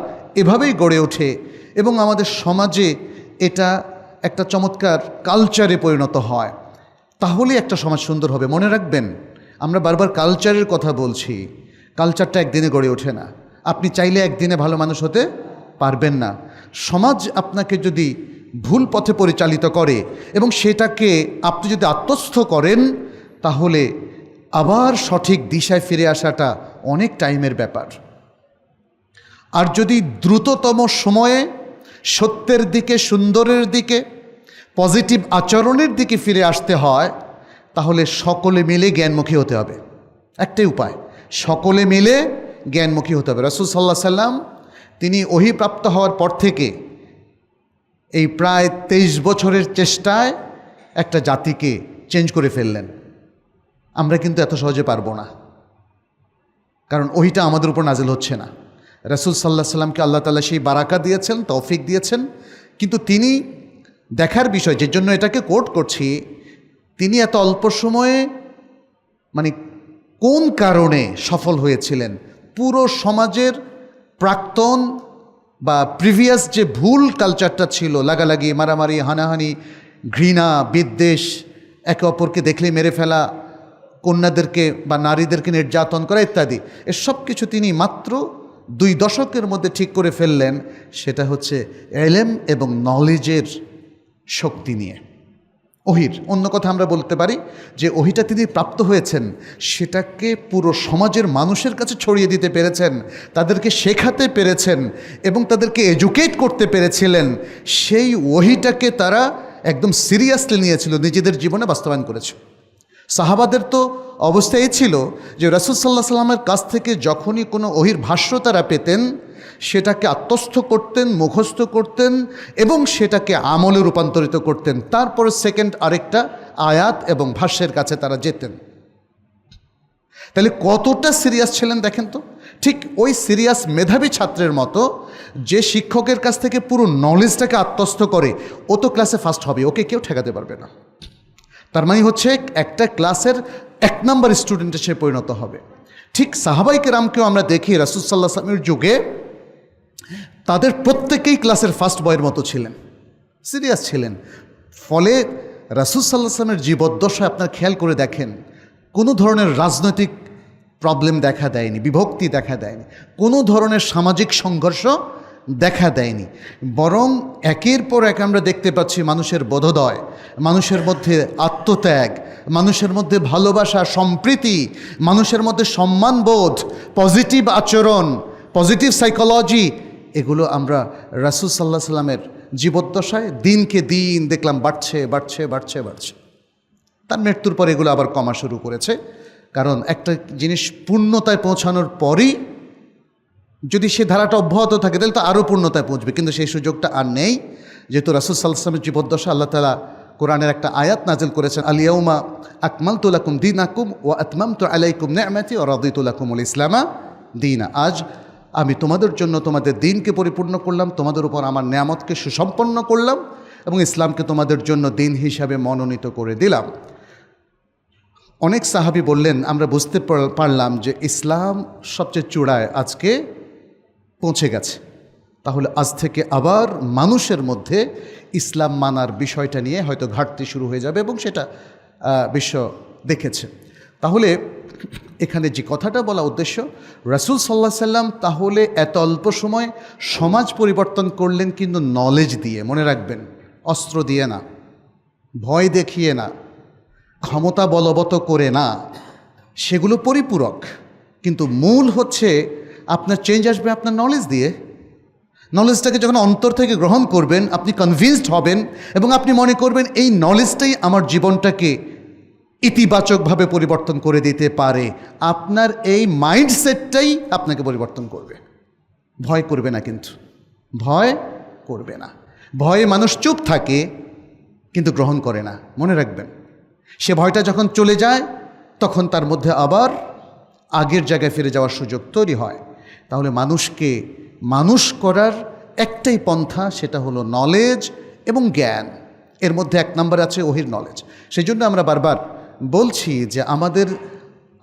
এভাবেই গড়ে ওঠে এবং আমাদের সমাজে এটা একটা চমৎকার কালচারে পরিণত হয়। তাহলে একটা সমাজ সুন্দর হবে। মনে রাখবেন, আমরা বারবার কালচারের কথা বলছি, কালচারটা একদিনে গড়ে ওঠে না। আপনি চাইলে একদিনে ভালো মানুষ হতে পারবেন না। সমাজ আপনাকে যদি ভুল পথে পরিচালিত করে এবং সেটাকে আপনি যদি আত্মস্থ করেন, তাহলে আবার সঠিক দিশায় ফিরে আসাটা অনেক টাইমের ব্যাপার। আর যদি দ্রুততম সময়ে সত্যের দিকে, সুন্দরের দিকে, পজিটিভ আচরণের দিকে ফিরে আসতে হয়, তাহলে সকলে মিলে জ্ঞানমুখী হতে হবে। একটাই উপায়, সকলে মিলে জ্ঞানমুখী হতে হবে। রাসূল সাল্লাল্লাহু আলাইহি সাল্লাম তিনি ওহীপ্রাপ্ত হওয়ার পর থেকে এই প্রায় 23 বছরের চেষ্টায় একটা জাতিকে চেঞ্জ করে ফেললেন। আমরা কিন্তু এত সহজে পারবো না, কারণ ওহিটা আমাদের উপর নাজিল হচ্ছে না। রাসূল সাল্লাল্লাহু আলাইহি সাল্লামকে আল্লাহ তাআলা সেই বারাকা দিয়েছেন, তৌফিক দিয়েছেন, কিন্তু তিনি দেখার বিষয়, যে জন্য এটাকে কোট করছি, তিনি এত অল্প সময়ে মানে কোন কারণে সফল হয়েছিলেন। পুরো সমাজের প্রাক্তন বা প্রিভিয়াস যে ভুল কালচারটা ছিল, লাগালাগি, মারামারি, হানাহানি, ঘৃণা, বিদ্বেষ, একে অপরকে দেখলে মেরে ফেলা, কন্যাদেরকে বা নারীদেরকে নির্যাতন করা ইত্যাদি, এসব কিছু তিনি মাত্র 2 দশকের মধ্যে ঠিক করে ফেললেন। সেটা হচ্ছে ইলম এবং নলেজের শক্তি নিয়ে। ওহির অন্য কথা আমরা বলতে পারি যে ওহিটা তিনি প্রাপ্ত হয়েছেন, সেটাকে পুরো সমাজের মানুষের কাছে ছড়িয়ে দিতে পেরেছেন, তাদেরকে শেখাতে পেরেছেন এবং তাদেরকে এডুকেট করতে পেরেছিলেন। সেই ওহিটাকে তারা একদম সিরিয়াসলি নিয়েছিল, নিজেদের জীবনে বাস্তবায়ন করেছে। সাহাবাদের তো অবস্থা এই ছিল যে রাসূল সাল্লাল্লাহু আলাইহি সাল্লামের কাছ থেকে যখনই কোনো ওহির ভাষ্য তারা পেতেন, সেটাকে আত্মস্থ করতেন, মুখস্থ করতেন এবং সেটাকে আমলে রূপান্তরিত করতেন। তারপরে সেকেন্ড আরেকটা আয়াত এবং ভাষ্যের কাছে তারা যেতেন। তাহলে কতটা সিরিয়াস ছিলেন দেখেন তো। ঠিক ওই সিরিয়াস মেধাবী ছাত্রের মতো যে শিক্ষকের কাছ থেকে পুরো নলেজটাকে আত্মস্থ করে, ও তো ক্লাসে ফার্স্ট হবে, ওকে কেউ ঠেকাতে পারবে না। তার মানে হচ্ছে একটা ক্লাসের 1 নাম্বার স্টুডেন্টে সে পরিণত হবে। ঠিক সাহাবায়ে কেরামকেও আমরা দেখি রাসূল সাল্লাল্লাহু আলাইহি ওয়াসাল্লামের যুগে তাদের প্রত্যেকেই ক্লাসের ফার্স্ট বয়ের মতো ছিলেন, সিরিয়াস ছিলেন। ফলে রাসূল সাল্লাল্লাহু আলাইহি ওয়াসাল্লামের জীবদ্দশায় আপনার খেয়াল করে দেখেন, কোনো ধরনের রাজনৈতিক প্রবলেম দেখা দেয়নি, বিভক্তি দেখা দেয়নি, কোনো ধরনের সামাজিক সংঘর্ষ দেখা দেয়নি, বরং একের পর এক আমরা দেখতে পাচ্ছি মানুষের বোধোদয়, মানুষের মধ্যে আত্মত্যাগ, মানুষের মধ্যে ভালোবাসা, সম্প্রীতি, মানুষের মধ্যে সম্মানবোধ, পজিটিভ আচরণ, পজিটিভ সাইকোলজি, এগুলো আমরা রাসূল সাল্লাল্লাহু আলাইহি সাল্লামের জীবদ্দশায় দিনকে দিন দেখলাম বাড়ছে বাড়ছে বাড়ছে বাড়ছে। তার মৃত্যুর পর এগুলো আবার কমা শুরু করেছে, কারণ একটা জিনিস পূর্ণতায় পৌঁছানোর পরই যদি সে ধারাটা অব্যাহত থাকে তাহলে তো আরও পূর্ণতায় পৌঁছবে, কিন্তু সেই সুযোগটা আর নেই। যেহেতু রাসূল সাল্লাল্লাহু আলাইহি ওয়াসাল্লামের জীবদ্দশা আল্লাহ তাআলা কোরআনের একটা আয়াত নাজিল করেছেন, আল ইয়াউমা আকমালতু লাকুম দীনাকুম ওয়া আতমামতু আলাইকুম নি'মাতি ওয়া রাদিতু লাকুমুল ইসলামা দীনা। আজ আমি তোমাদের জন্য তোমাদের দিনকে পরিপূর্ণ করলাম, তোমাদের উপর আমার নেয়ামতকে সুসম্পন্ন করলাম এবং ইসলামকে তোমাদের জন্য দিন হিসাবে মনোনীত করে দিলাম। অনেক সাহাবী বললেন, আমরা বুঝতে পারলাম যে ইসলাম সবচেয়ে চূড়ায় আজকে পৌঁছে গেছে। তাহলে আজ থেকে আবার মানুষের মধ্যে ইসলাম মানার বিষয়টা নিয়ে হয়তো ঘাটতি শুরু হয়ে যাবে, এবং সেটা বিশ্ব দেখেছে। তাহলে এখানে যে কথাটা বলা উদ্দেশ্য, রাসূল সাল্লাল্লাহু আলাইহি সাল্লাম তাহলে এত অল্প সময় সমাজ পরিবর্তন করলেন, কিন্তু নলেজ দিয়ে, মনে রাখবেন, অস্ত্র দিয়ে না, ভয় দেখিয়ে না, ক্ষমতা বলবৎ করে না, সেগুলো পরিপূরক। কিন্তু মূল হচ্ছে আপনার চেঞ্জ আসবে আপনার নলেজ দিয়ে। নলেজটাকে যখন অন্তর থেকে গ্রহণ করবেন, আপনি কনভিন্সড হবেন এবং আপনি মনে করবেন এই নলেজটাই আমার জীবনটাকে ইতিবাচকভাবে পরিবর্তন করে দিতে পারে। আপনার এই মাইন্ডসেটটাই আপনাকে পরিবর্তন করবে। ভয় করবে না, কিন্তু ভয় করবে না। ভয়ে মানুষ চুপ থাকে কিন্তু গ্রহণ করে না, মনে রাখবেন। সে ভয়টা যখন চলে যায় তখন তার মধ্যে আবার আগের জায়গায় ফিরে যাওয়ার সুযোগ তৈরি হয়। তাহলে মানুষকে মানুষ করার একটাই পন্থা, সেটা হলো নলেজ এবং জ্ঞান। এর মধ্যে এক নম্বর আছে ওহির নলেজ। সেই জন্য আমরা বারবার বলছি যে আমাদের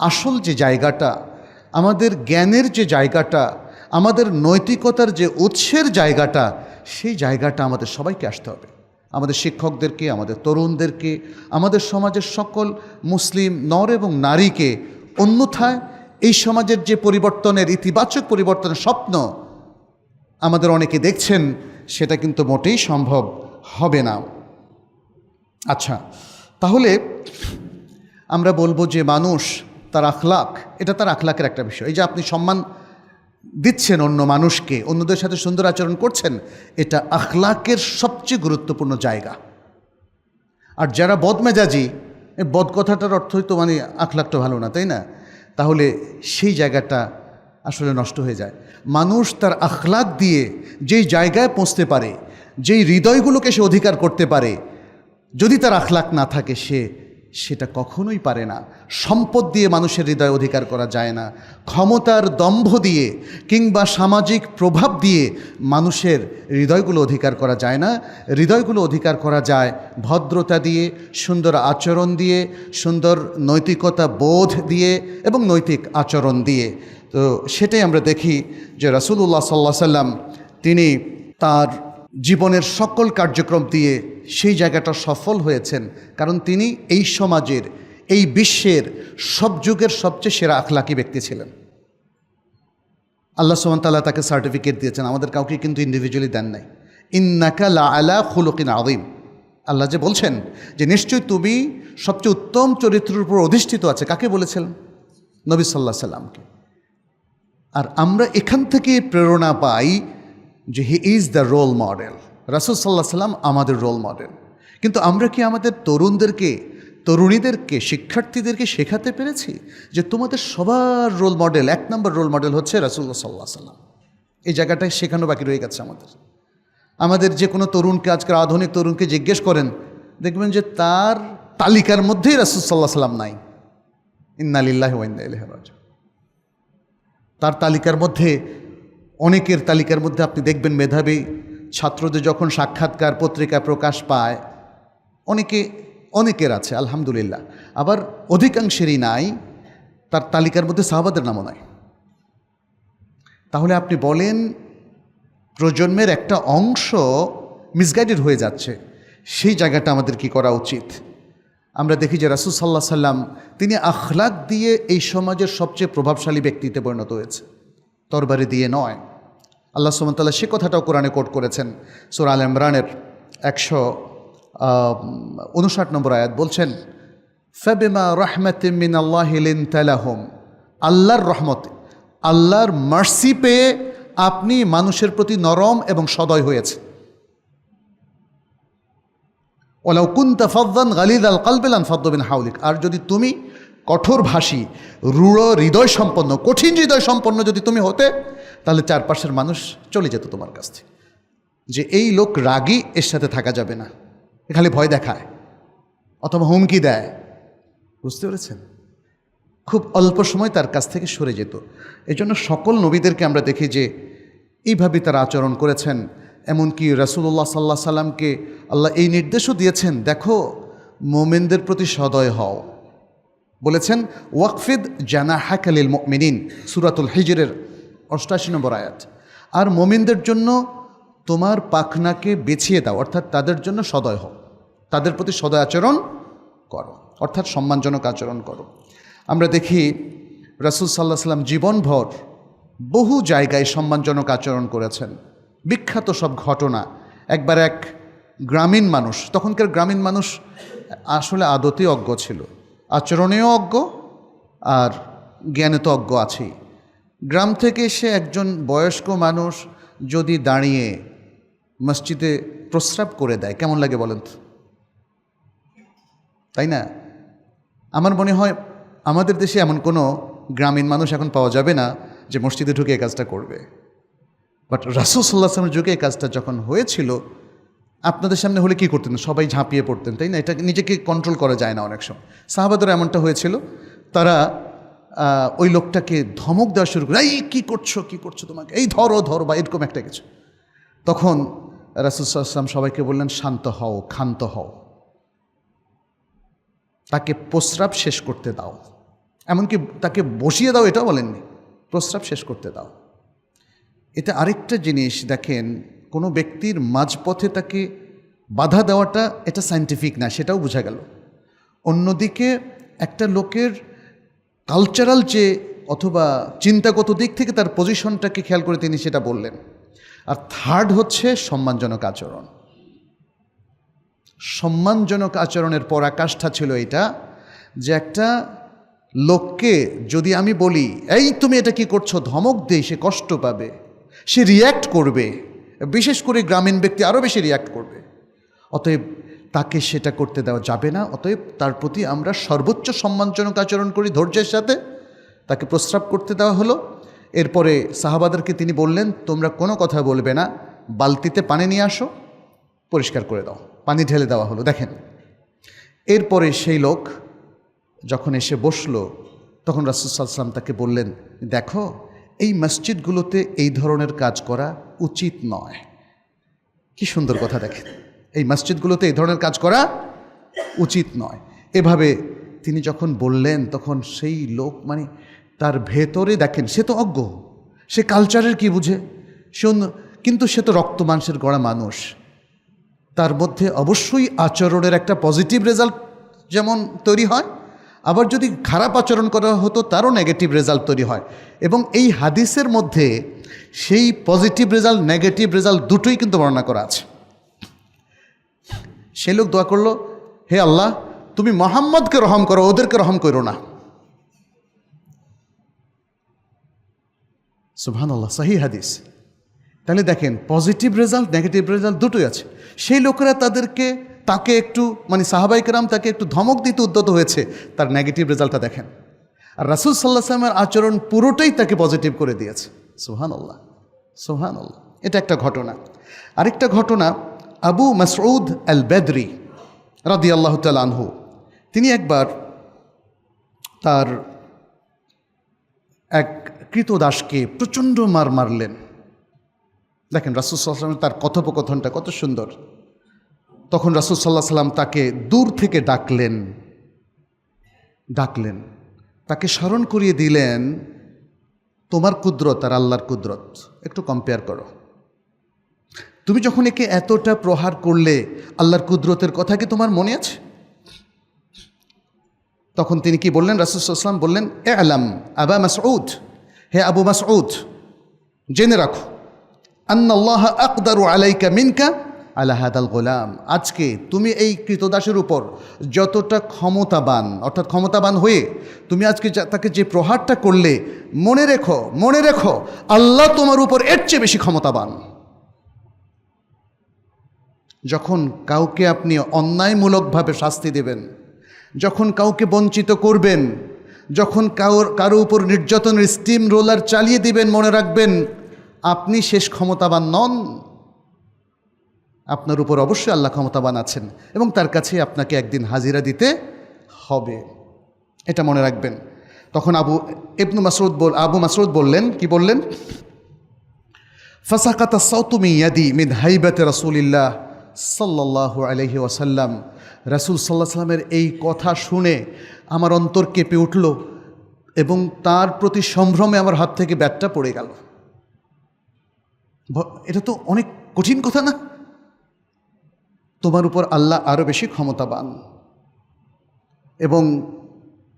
আসল যে জায়গাটা, আমাদের জ্ঞানের যে জায়গাটা, আমাদের নৈতিকতার যে উৎসের জায়গাটা, সেই জায়গাটা আমাদের সবাইকে আসতে হবে। আমাদের শিক্ষকদেরকে, আমাদের তরুণদেরকে, আমাদের সমাজের সকল মুসলিম নর এবং নারীকে। অন্যথায় এই সমাজের যে পরিবর্তনের, ইতিবাচক পরিবর্তনের স্বপ্ন আমাদের অনেকে দেখছেন, সেটা কিন্তু মোটেই সম্ভব হবে না। আচ্ছা, তাহলে আমরা বলবো যে মানুষ তার আখলাক, এটা তার আখলাকের একটা বিষয়। এই যে আপনি সম্মান দিচ্ছেন অন্য মানুষকে, অন্যদের সাথে সুন্দর আচরণ করছেন, এটা আখলাকের সবচেয়ে গুরুত্বপূর্ণ জায়গা। আর যারা বদমেজাজি, বদ কথাটার অর্থই তো মানে আখলাকটা ভালো না, তাই না? তাহলে সেই জায়গাটা আসলে নষ্ট হয়ে যায়। মানুষ তার আখলাক দিয়ে যেই জায়গায় পৌঁছতে পারে, যেই হৃদয়গুলোকে সে অধিকার করতে পারে, যদি তার আখলাক না থাকে সেটা কখনোই পারে না। সম্পদ দিয়ে মানুষের হৃদয় অধিকার করা যায় না, ক্ষমতার দম্ভ দিয়ে কিংবা সামাজিক প্রভাব দিয়ে মানুষের হৃদয়গুলো অধিকার করা যায় না। হৃদয়গুলো অধিকার করা যায় ভদ্রতা দিয়ে, সুন্দর আচরণ দিয়ে, সুন্দর নৈতিকতা বোধ দিয়ে এবং নৈতিক আচরণ দিয়ে। তো সেটাই আমরা দেখি যে রাসূলুল্লাহ সাল্লাল্লাহু আলাইহি সাল্লাম তিনি তার জীবনের সকল কার্যক্রম দিয়ে সেই জায়গাটা সফল হয়েছেন, কারণ তিনি এই সমাজের, এই বিশ্বের সব যুগের সবচেয়ে সেরা আখলাকি ব্যক্তি ছিলেন। আল্লাহ সুবহানাহু ওয়া তাআলা তাকে সার্টিফিকেট দিয়েছেন, আমাদের কাউকে কিন্তু ইন্ডিভিজুয়ালি দেন নাই। ইন্নাকা লাআলা খুলুকিন আযীম। আল্লাহ যে বলছেন যে নিশ্চয়ই তুমি সবচেয়ে উত্তম চরিত্রের উপর অধিষ্ঠিত আছে, কাকে বলেছিলেন? নবী সাল্লাল্লাহু আলাইহি সাল্লামকে। আর আমরা এখান থেকে প্রেরণা পাই যে he is the role model. রাসূল সাল্লাল্লাহু আলাইহি সাল্লাম আমাদের রোল মডেল। কিন্তু আমরা কি আমাদের তরুণদেরকে, তরুণীদেরকে, শিক্ষার্থীদেরকে শেখাতে পেরেছি যে তোমাদের সবার রোল মডেল, এক নম্বর রোল মডেল হচ্ছে রাসূলুল্লাহ সাল্লাল্লাহু আলাইহি সাল্লাম? এই জায়গাটায় শেখানো বাকি রয়ে গেছে আমাদের। যে কোনো তরুণকে, আজকের আধুনিক তরুণকে জিজ্ঞেস করেন, দেখবেন যে তার তালিকার মধ্যেই রাসূল সাল্লাল্লাহু আলাইহি সাল্লাম নাই। ইন্না লিল্লাহি ওয়া ইন্না ইলাইহি রাজিউন। তার তালিকার মধ্যে, অনেকের তালিকার মধ্যে আপনি দেখবেন মেধাবী ছাত্রদের যখন সাক্ষাৎকার পত্রিকায় প্রকাশ পায়, অনেকের আছে আলহামদুলিল্লাহ, আবার অধিকাংশেরই নাই, তার তালিকার মধ্যে সাহাবাদের নামও নাই। তাহলে আপনি বলেন প্রজন্মের একটা অংশ মিসগাইডেড হয়ে যাচ্ছে। সেই জায়গাটা আমাদের কি করা উচিত? আমরা দেখি যে রাসূল সাল্লাল্লাহু আলাইহি সাল্লাম তিনি আখলাক দিয়ে এই সমাজের সবচেয়ে প্রভাবশালী ব্যক্তিতে পরিণত হয়েছে, তরবারি দিয়ে নয়। আল্লাহ সুবহানাহু ওয়া তাআলা সে কথাটাও কোরআনে কোট করেছেন। সূরা আল ইমরানের 159 নম্বর আয়াত বলছেন, ফাবিমা রাহমাতিম মিনাল্লাহি লিনতা লাহুম। আল্লাহর রহমত, আল্লাহর মার্সি পেয়ে আপনি মানুষের প্রতি নরম এবং সদয় হয়েছে। ওয়ালাউ কুনতা ফাযযান গালিযাল কলবি লানফাদ্দু মিন হাওলিক। আর যদি তুমি কঠোরভাষী, রূঢ় হৃদয় সম্পন্ন, কঠিন হৃদয় সম্পন্ন যদি তুমি হতে, তাহলে চারপাশের মানুষ চলে যেত তোমার কাছ থেকে, যে এই লোক রাগী, এর সাথে থাকা যাবে না, খালি ভয় দেখায় অথবা হুমকি দেয়। বুঝতে পেরেছেন? খুব অল্প সময় তার কাছ থেকে সরে যেত। এই জন্য সকল নবীদেরকে আমরা দেখি যে এইভাবে তারা আচরণ করেছেন। এমনকি রাসূলুল্লাহ সাল্লাল্লাহু আলাইহি সাল্লামকে আল্লাহ এই নির্দেশও দিয়েছেন, দেখো মুমিনদের প্রতি সদয় হও। বলেছেন ওয়াকফিদ জানাহাকা লিল মুমিনিন, সূরাতুল হিজরের 88 নম্বর আয়াত। আর মুমিনদের জন্য তোমার পাখনাকে বেছিয়ে দাও, অর্থাৎ তাদের জন্য সদয় হও, তাদের প্রতি সদয় আচরণ করো, অর্থাৎ সম্মানজনক আচরণ করো। আমরা দেখি রাসূল সাল্লাল্লাহু আলাইহি ওয়াসাল্লাম জীবনভর বহু জায়গায় সম্মানজনক আচরণ করেছেন। বিখ্যাত সব ঘটনা। একবার এক গ্রামীণ মানুষ, তখনকার গ্রামীণ মানুষ আসলে আদতে অজ্ঞ ছিল, আচরণেও অজ্ঞ আর জ্ঞানে তো অজ্ঞ আছেই। গ্রাম থেকে এসে একজন বয়স্ক মানুষ যদি দাঁড়িয়ে মসজিদে প্রস্রাব করে দেয়, কেমন লাগে বলেন তো? তাই না? আমার মনে হয় আমাদের দেশে এমন কোনো গ্রামীণ মানুষ এখন পাওয়া যাবে না যে মসজিদে ঢুকে এই কাজটা করবে। বাট রাসূল সাল্লাল্লাহু আলাইহি ওয়াসাল্লামের যুগে এই কাজটা যখন হয়েছিল, আপনাদের সামনে হলে কি করতেন? সবাই ঝাঁপিয়ে পড়তেন, তাই না? এটা নিজেকে কন্ট্রোল করা যায় না অনেক সময়। সাহাবাদের এমনটা হয়েছিল, তারা ওই লোকটাকে ধমক দেওয়া শুরু করে, এই কী করছো তোমাকে, এই ধরো বা এরকম একটা কিছু। তখন রাসূল সাল্লাল্লাহু আলাইহি ওয়াসাল্লাম সবাইকে বললেন, শান্ত হও, ক্ষান্ত হও, তাকে প্রস্রাব শেষ করতে দাও। এমনকি তাকে বসিয়ে দাও এটাও বলেননি, প্রস্রাব শেষ করতে দাও। এটা আরেকটা জিনিস দেখেন, কোনো ব্যক্তির মাঝপথে তাকে বাধা দেওয়াটা এটা সায়েন্টিফিক না, সেটাও বোঝা গেল। অন্যদিকে একটা লোকের কালচারাল যে অথবা চিন্তাগত দিক থেকে তার পজিশনটাকে খেয়াল করে তিনি সেটা বললেন। আর থার্ড হচ্ছে সম্মানজনক আচরণ। সম্মানজনক আচরণের পরাকাষ্ঠা ছিল এটা, যে একটা লোককে যদি আমি বলি, এই তুমি এটা কি করছো, ধমক দেই, সে কষ্ট পাবে, সে রিয়্যাক্ট করবে, বিশেষ করে গ্রামীণ ব্যক্তি আরও বেশি রিয়্যাক্ট করবে। অতএব তাকে সেটা করতে দেওয়া যাবে না। অতএব তার প্রতি আমরা সর্বোচ্চ সম্মানজনক আচরণ করি ধৈর্যের সাথে। তাকে প্রস্রাব করতে দেওয়া হলো। এরপরে সাহাবাদেরকে তিনি বললেন, তোমরা কোনো কথা বলবে না, বালতিতে পানি নিয়ে আসো, পরিষ্কার করে দাও। পানি ঢেলে দেওয়া হলো। দেখেন, এরপরে সেই লোক যখন এসে বসলো, তখন রাসূল সাল্লাল্লাহু আলাইহি ওয়াসাল্লাম তাকে বললেন, দেখো এই মসজিদগুলোতে এই ধরনের কাজ করা উচিত নয়। কি সুন্দর কথা! দেখেন, এই মসজিদগুলোতে এই ধরনের কাজ করা উচিত নয়। এভাবে তিনি যখন বললেন, তখন সেই লোক মানে তার ভেতরে, দেখেন সে তো অজ্ঞ, সে কালচারের কি বুঝে, কিন্তু সে তো রক্ত মাংসের গড়া মানুষ। তার মধ্যে অবশ্যই আচরণের একটা পজিটিভ রেজাল্ট যেমন তৈরি হয়, আবার যদি খারাপ আচরণ করা হতো তারও নেগেটিভ রেজাল্ট তৈরি হয়। এবং এই হাদিসের মধ্যে সেই পজিটিভ রেজাল্ট, নেগেটিভ রেজাল্ট দুটোই কিন্তু বর্ণনা করা আছে। সে লোক দোয়া করলো, হে আল্লাহ, তুমি মুহাম্মদকে রহম করো, ওদেরকে রহম করো না। সুবহানাল্লাহ, সহিহ হাদিস। তাহলে দেখেন, পজিটিভ রেজাল্ট, নেগেটিভ রেজাল্ট দুটোই আছে। সেই লোকেরা তাকে একটু মানে সাহাবায়ে কেরাম তাকে একটু ধমক দিতে উদ্যত হয়েছে, তার নেগেটিভ রেজাল্টটা দেখেন। আর রাসূল সাল্লাল্লাহু আলাইহি ওয়াসাল্লামের আচরণ পুরোটাই তাকে পজিটিভ করে দিয়েছে। সুবহানাল্লাহ, সুবহানাল্লাহ। এটা একটা ঘটনা। আরেকটা ঘটনা, আবু মাসউদ আল বদরি রাদিয়াল্লাহু তাআলা আনহু, তিনি একবার তার এক কৃতদাসকে প্রচণ্ড মারলেন। দেখেন রাসূল সাল্লাল্লাহু আলাইহি ওয়াসাল্লাম তার কথোপকথনটা কত সুন্দর। তখন রাসূল সাল্লাল্লাহু আলাইহি ওয়াসাল্লাম তাকে দূর থেকে ডাকলেন, তাকে স্মরণ করিয়ে দিলেন, তোমার কুদরত আর আল্লাহর কুদরত একটু কম্পেয়ার করো। তুমি যখন একে এতটা প্রহার করলে, আল্লাহর কুদরতের কথা কি তোমার মনে আছে? তখন তিনি কি বললেন? রাসূল সাল্লাল্লাহু আলাইহি ওয়াসাল্লাম বললেন, ই'লাম আবা মাসউদ, হে আবু মাসউদ, জেনে রাখো, আন্নাল্লাহা আকদারু আলাইকা মিনকা আলা হাদাল গোলাম, আজকে তুমি এই কৃতদাসের উপর যতটা ক্ষমতাবান, অর্থাৎ ক্ষমতাবান হয়ে তুমি আজকে তাকে যে প্রহারটা করলে, মনে রেখো আল্লাহ তোমার উপর এর চেয়ে বেশি ক্ষমতাবান। যখন কাউকে আপনি অন্যায়মূলকভাবে শাস্তি দেবেন, যখন কাউকে বঞ্চিত করবেন, যখন কারো উপর নির্যাতনের স্টিম রোলার চালিয়ে দিবেন, মনে রাখবেন আপনি শেষ ক্ষমতাবান নন। আপনার উপর অবশ্যই আল্লাহ ক্ষমতাবান আছেন এবং তার কাছে আপনাকে একদিন হাজিরা দিতে হবে, এটা মনে রাখবেন। তখন আবু মাসউদ বললেন, কি বললেন? ফাসাকাতা সাউতু মিন ইয়াদি মিন হাইবাতি রাসূলিল্লাহ সাল্লাল্লাহু আলাইহি ওয়াসাল্লাম। রাসূল সাল্লাল্লাহু আলাইহি ওয়াসাল্লামের এই কথা শুনে আমার অন্তর কেঁপে উঠল এবং তার প্রতি সম্ভ্রমে আমার হাত থেকে ব্যাটটা পড়ে গেল। এটা তো অনেক কঠিন কথা না? তোমার উপর আল্লাহ আরও বেশি ক্ষমতাবান। এবং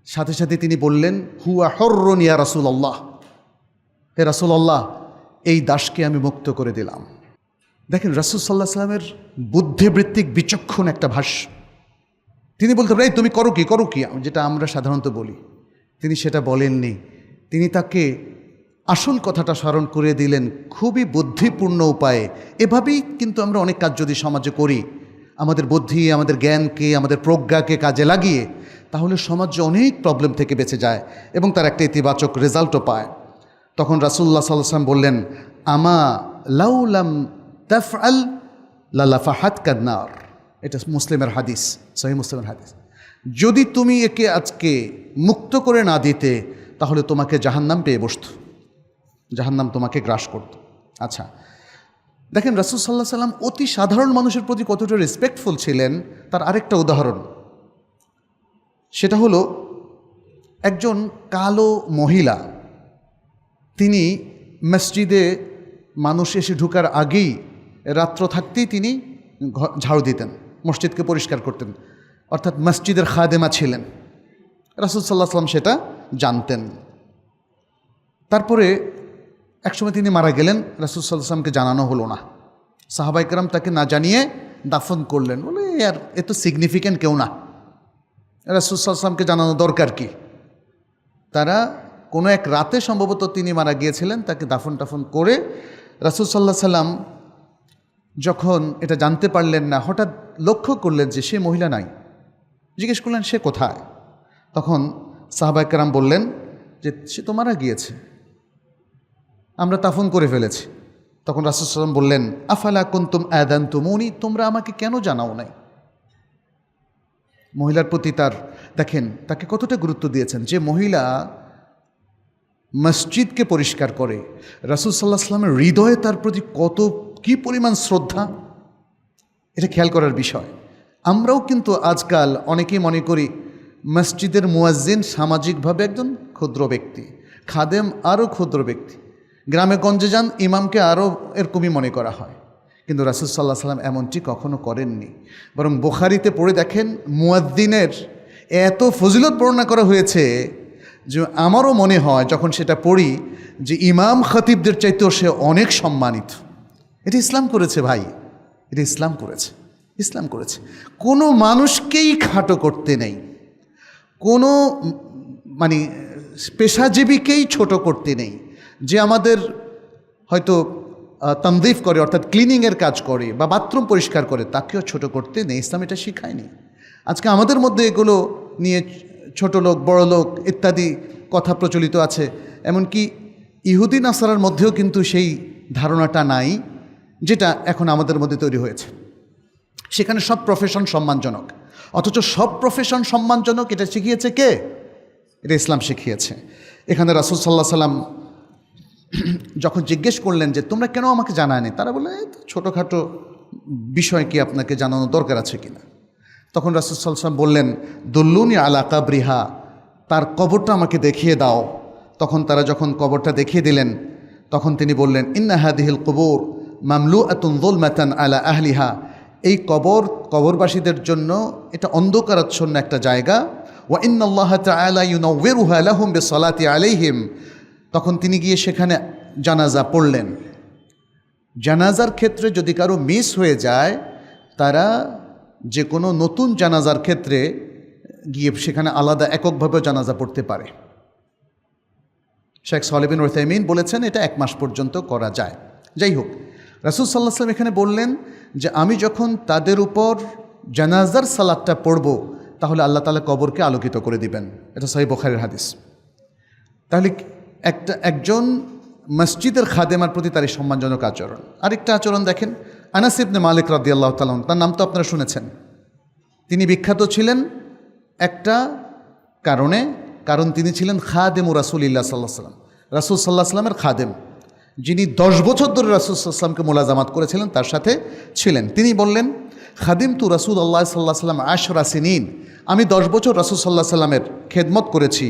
সাথে সাথে তিনি বললেন, হুয়া হররুন ইয়া রাসূলুল্লাহ, হে রাসূলুল্লাহ, এই দাসকে আমি মুক্ত করে দিলাম। দেখেন রাসূল সাল্লাল্লাহু আলাইহি ওয়াসাল্লামের বুদ্ধিবৃত্তিক বিচক্ষণ একটা ভাষ্য। তিনি বলতে পারেন, এই তুমি করো কি, যেটা আমরা সাধারণত বলি। তিনি সেটা বলেননি। তিনি তাকে আসল কথাটা স্মরণ করে দিলেন খুবই বুদ্ধিপূর্ণ উপায়ে। এভাবেই কিন্তু আমরা অনেক কাজ যদি সমাজে করি, আমাদের বুদ্ধি, আমাদের জ্ঞানকে, আমাদের প্রজ্ঞাকে কাজে লাগিয়ে, তাহলে সমাজে অনেক প্রবলেম থেকে বেঁচে যায় এবং তার একটা ইতিবাচক রেজাল্টও পায়। তখন রাসূলুল্লাহ সাল্লাল্লাহু আলাইহি ওয়াসাল্লাম বললেন, আমা লাউলাম তাফআল লালাফাহাত কান্নার। এটা মুসলিমের হাদিস, সহিহ মুসলিমের হাদিস। যদি তুমি একে আজকে মুক্ত করে না দিতে, তাহলে তোমাকে জাহান্নাম পেয়ে বসত, জাহান্নাম তোমাকে গ্রাস করত। আচ্ছা, দেখেন রাসূল সাল্লাল্লাহু আলাইহি ওয়াসাল্লাম অতি সাধারণ মানুষের প্রতি কতটা রেসপেক্টফুল ছিলেন তার আরেকটা উদাহরণ। সেটা হলো একজন কালো মহিলা, তিনি মসজিদে মানুষ এসে ঢোকার আগেই, রাত্র থাকতেই তিনি ঝাড়ু দিতেন, মসজিদকে পরিষ্কার করতেন, অর্থাৎ মসজিদের খাদেমা ছিলেন। রাসূল সাল্লাল্লাহু আলাইহি ওয়াসাল্লাম সেটা জানতেন। তারপরে একসময় তিনি মারা গেলেন, রাসূল সাল্লাল্লাহু আলাইহি ওয়াসাল্লামকে জানানো হলো না। সাহাবায়ে কেরাম তাকে না জানিয়ে দাফন করলেন। বলে আর এ তো সিগনিফিক্যান্ট কেউ না, রাসূল সাল্লাল্লাহু আলাইহি ওয়াসাল্লামকে জানানো দরকার কি? তারা কোনো এক রাতে সম্ভবত তিনি মারা গিয়েছিলেন, তাকে দাফন টাফন করে রাসূল সাল্লাল্লাহু আলাইহি ওয়াসাল্লাম যখন এটা জানতে পারলেন না, হঠাৎ লক্ষ্য করলেন যে সে মহিলা নাই। জিজ্ঞেস করলেন সে কোথায়? তখন সাহাবায়ে কেরাম বললেন যে সে তো মারা গিয়েছে, আমরা দাফন করে ফেলেছি। তখন রাসূল সাল্লাল্লাহু আলাইহি ওয়াসাল্লাম বললেন, আফালা কুনতুম আযানতুমুনি, তোমরা আমাকে কেন জানাও নাই? মহিলার প্রতি তার, দেখেন তাকে কতটা গুরুত্ব দিয়েছেন। যে মহিলা মসজিদকে পরিষ্কার করে, রাসূল সাল্লাল্লাহু আলাইহি ওয়াসাল্লামের হৃদয়ে তার প্রতি কত কি পরিমাণ শ্রদ্ধা, এটা খেয়াল করার বিষয়। আমরাও কিন্তু আজকাল অনেকেই মনে করি মসজিদের মুয়াজ্জিন সামাজিকভাবে একজন ক্ষুদ্র ব্যক্তি, খাদেম আরও ক্ষুদ্র ব্যক্তি, গ্রামে গঞ্জে যান ইমামকে আরও এরকমই মনে করা হয়। কিন্তু রাসূল সাল্লাল্লাহু আলাইহি ওয়াসাল্লাম এমনটি কখনো করেননি। বরং বুখারীতে পড়ে দেখেন মুয়াজ্জিনের এত ফজিলত বর্ণনা করা হয়েছে যে আমারও মনে হয় যখন সেটা পড়ি যে ইমাম খতিবদের চাইতেও সে অনেক সম্মানিত। এটা ইসলাম করেছে ভাই, এটা ইসলাম করেছে, ইসলাম করেছে। কোনো মানুষকেই খাটো করতে নেই, কোনো মানে পেশাজীবীকেই ছোট করতে নেই। যে আমাদের হয়তো তানদীফ করে, অর্থাৎ ক্লিনিংয়ের কাজ করে বা বাথরুম পরিষ্কার করে, তাকেও ছোট করতে নেই, ইসলাম এটা শিখায়নি। আজকে আমাদের মধ্যে এগুলো নিয়ে ছোট লোক, বড় লোক ইত্যাদি কথা প্রচলিত আছে। এমনকি ইহুদি নাসারার মধ্যেও কিন্তু সেই ধারণাটা নাই, যেটা এখন আমাদের মধ্যে তৈরি হয়েছে। সেখানে সব প্রফেশন সম্মানজনক, অথচ সব প্রফেশন সম্মানজনক এটা শিখিয়েছে কে? এটা ইসলাম শিখিয়েছে। এখানে রাসূল সাল্লাল্লাহু আলাইহি ওয়াসাল্লাম যখন জিজ্ঞেস করলেন যে তোমরা কেন আমাকে জানায়নি, তারা বলে ছোটোখাটো বিষয় কি আপনাকে জানানো দরকার আছে কিনা। তখন রাসূল সাল্লাল্লাহু আলাইহি ওয়াসাল্লাম বললেন, দুল্লুনি আলা কাবরিহা, তার কবরটা আমাকে দেখিয়ে দাও। তখন তারা যখন কবরটা দেখিয়ে দিলেন, তখন তিনি বললেন, ইন্না হাদিহিল কুবুর মামলুআতুন যুলমাতান আলা আহলিহা, এই কবরবাসীদের জন্য এটা অন্ধকারাচ্ছন্ন একটা জায়গা। ওয়া ইন্নাল্লাহা তাআলা ইউনাওয়িরুহা লাহুম বিসসালাতি আলাইহিম। তখন তিনি গিয়ে সেখানে জানাজা পড়লেন। জানাজার ক্ষেত্রে যদি কারো মিস হয়ে যায়, তারা যে কোনো নতুন জানাজার ক্ষেত্রে গিয়ে সেখানে আলাদা এককভাবে জানাজা পড়তে পারে। শেখ সালেহ বিন উসাইমিন বলেছেন এটা 1 মাস পর্যন্ত করা যায়। যাই হোক, রাসূল সাল্লাল্লাহু আলাইহি ওয়াসাল্লাম এখানে বললেন যে আমি যখন তাদের উপর জানাজার সালাতটা পড়ব, তাহলে আল্লাহ তাআলা কবরকে আলোকিত করে দিবেন। এটা সহিহ বুখারীর হাদিস। তাহলে একজন মসজিদের খাদেমার প্রতি তার এই সম্মানজনক আচরণ। আরেকটা আচরণ দেখেন, আনাস ইবনে মালিক রাদিয়াল্লাহু তাআলা, তার নাম তো আপনারা শুনেছেন। তিনি বিখ্যাত ছিলেন একটা কারণ তিনি ছিলেন খাদেম রাসূলিল্লাহ সাল্লাল্লাহু আলাইহি ওয়াসাল্লাম, রাসূল সাল্লাল্লাহু আলাইহি ওয়াসাল্লামের খাদেম, যিনি 10 বছর ধরে রাসূল সাল্লাল্লাহু আলাইহি ওয়াসাল্লামকে মোলাজামাত করেছিলেন, তার সাথে ছিলেন। তিনি বললেন, খাদিমতু রাসূলুল্লাহ সাল্লাল্লাহু আলাইহি ওয়াসাল্লাম 10 সিনিন, আমি 10 বছর রাসূল সাল্লাল্লাহু আলাইহি ওয়াসাল্লামের খেদমত করেছি।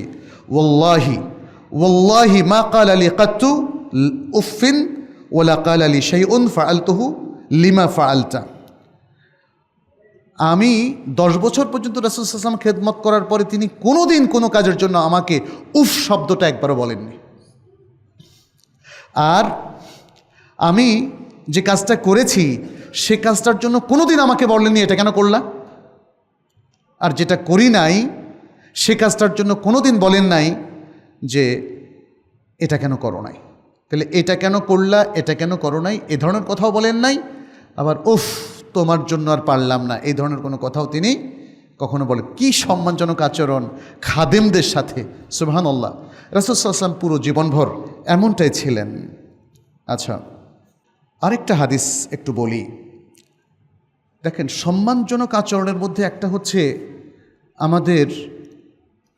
ওয়াল্লাহি মা ক্বালা লি কাত্তু উফিন ওয়ালা ক্বালা লি শাইউন ফাআলতুহু লিমা ফাআলতা। আমি 10 বছর পর্যন্ত রাসূল সাল্লাল্লাহু আলাইহি ওয়াসাল্লাম খেদমত করার পরে তিনি কোনোদিন কোনো কাজের জন্য আমাকে উফ শব্দটা একবারও বলেননি। আর আমি যে কাজটা করেছি সে কাজটার জন্য কোনোদিন আমাকে বলেননি এটা কেন করলা। আর যেটা করি নাই সে কাজটার জন্য কোনোদিন বলেন নাই যে এটা কেন করো নাই। তাহলে এটা কেন করলা, এটা কেন করো নাই, এ ধরনের কথাও বলেন নাই। আবার উফ তোমার জন্য আর পারলাম না, এই ধরনের কোনো কথাও তিনি কখনো বলেন। কি সম্মানজনক আচরণ খাদেমদের সাথে, সুবহানাল্লাহ। রাসূল সাল্লাল্লাহু আলাইহি ওয়াসাল্লাম পুরো জীবনভর এমনটাই ছিলেন। আচ্ছা, আরেকটা হাদিস একটু বলি। দেখেন, সম্মানজনক আচরণের মধ্যে একটা হচ্ছে আমাদের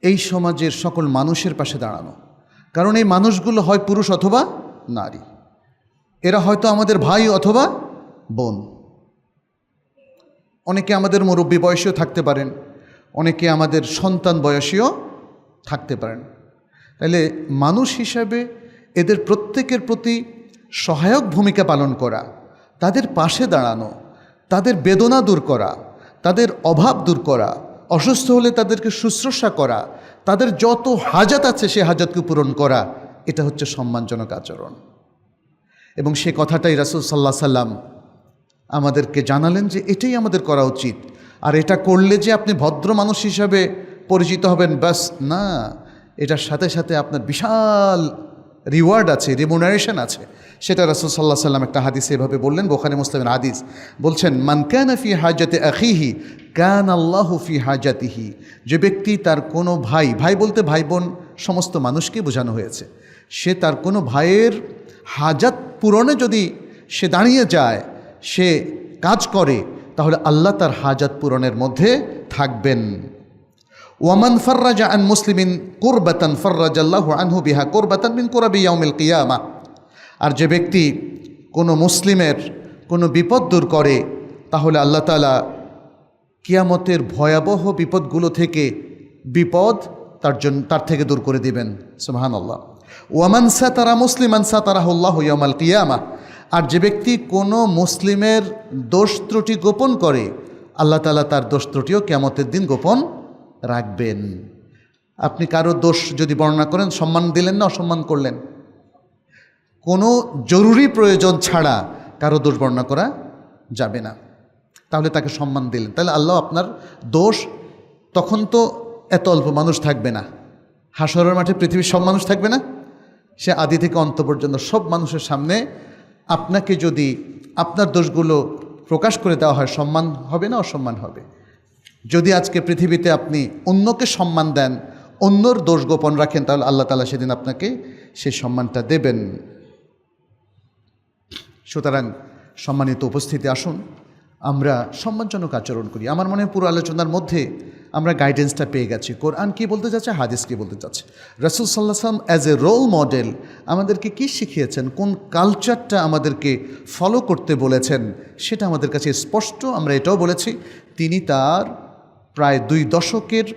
এই সমাজের সকল মানুষের পাশে দাঁড়ানো। কারণ এই মানুষগুলো হয় পুরুষ অথবা নারী, এরা হয়তো আমাদের ভাই অথবা বোন, অনেকে আমাদের মুরব্বী বয়সীও থাকতে পারেন, অনেকে আমাদের সন্তান বয়সীও থাকতে পারেন। তাহলে মানুষ হিসাবে এদের প্রত্যেকের প্রতি সহায়ক ভূমিকা পালন করা, তাদের পাশে দাঁড়ানো, তাদের বেদনা দূর করা, তাদের অভাব দূর করা, অসুস্থ হলে তাদেরকে শুশ্রূষা করা, তাদের যত হাজাত আছে সে হাজাতকে পূরণ করা, এটা হচ্ছে সম্মানজনক আচরণ। এবং সে কথাটাই রাসূল সাল্লাল্লাহু আলাইহি সাল্লাম আমাদেরকে জানালেন যে এটাই আমাদের করা উচিত। আর এটা করলে যে আপনি ভদ্র মানুষ হিসাবে পরিচিত হবেন ব্যাস না, এটার সাথে সাথে আপনার বিশাল রিওয়ার্ড আছে, রিমুনারেশন আছে। সেটা রাসূল সাল্লাল্লাহু আলাইহি সাল্লাম একটা হাদিসে এভাবে বললেন, বুখারী মুসলিমের হাদিস। বলছেন, মান কানা ফি হাজাতি আখিহি কানা আল্লাহু ফি হাজাতিহি। যে ব্যক্তি তার কোনো ভাই, ভাই বলতে ভাই বোন সমস্ত মানুষকে বোঝানো হয়েছে, সে তার কোনো ভাইয়ের হাজাত পূরণে যদি সে দাঁড়িয়ে যায়, সে কাজ করে, তাহলে আল্লাহ তার হাজাত পূরণের মধ্যে থাকবেন। ওয়ামান ফাররাজা আন মুসলিমিন কুরবাতান ফাররাজাল্লাহু আনহু বিহা কুরবাতান মিন কুরাবি ইয়াউমিল কিয়ামা। আর যে ব্যক্তি কোনো মুসলিমের কোনো বিপদ দূর করে, তাহলে আল্লাহ তাআলা কিয়ামতের ভয়াবহ বিপদগুলো থেকে বিপদ তার থেকে দূর করে দিবেন। সুবহানাল্লাহ। ওয়ামান সাতারা মুসলিমান সাতারাহুল্লাহু ইয়াউমাল কিয়ামা। আর যে ব্যক্তি কোনো মুসলিমের দোষ ত্রুটি গোপন করে, আল্লাহ তাআলা তার দোষ ত্রুটিও কিয়ামতের দিন গোপন রাখবেন। আপনি কারো দোষ যদি বর্ণনা করেন, সম্মান দিলেন না অসম্মান করলেন। কোনো জরুরি প্রয়োজন ছাড়া কারো দোষ বর্ণনা করা যাবে না, তাহলে তাকে সম্মান দিলেন। তাহলে আল্লাহ আপনার দোষ, তখন তো এত অল্প মানুষ থাকবে না, হাসরের মাঠে পৃথিবীর সব মানুষ থাকবে না, সে আদি থেকে অন্ত পর্যন্ত সব মানুষের সামনে আপনাকে যদি আপনার দোষগুলো প্রকাশ করে দেওয়া হয়, সম্মান হবে না অসম্মান হবে। যদি আজকে পৃথিবীতে আপনি অন্যকে সম্মান দেন, অন্যর দোষ গোপন রাখেন, তাহলে আল্লাহ তাআলা সেদিন আপনাকে সেই সম্মানটা দেবেন। সুতরাং সম্মানিত উপস্থিতি, আসুন আমরা সম্মানজনক আচরণ করি। আমার মনে হয় পুরো আলোচনার মধ্যে আমরা গাইডেন্সটা পেয়ে গেছি। কোরআন কী বলতে চাচ্ছে, হাদিস কী বলতে চাচ্ছে, রাসূল সাল্লাল্লাহু আলাইহি ওয়াসাল্লাম অ্যাজ এ রোল মডেল আমাদেরকে কী শিখিয়েছেন, কোন কালচারটা আমাদেরকে ফলো করতে বলেছেন, সেটা আমাদের কাছে স্পষ্ট। আমরা এটাও বলেছি, তিনি তার প্রায় 2 দশকের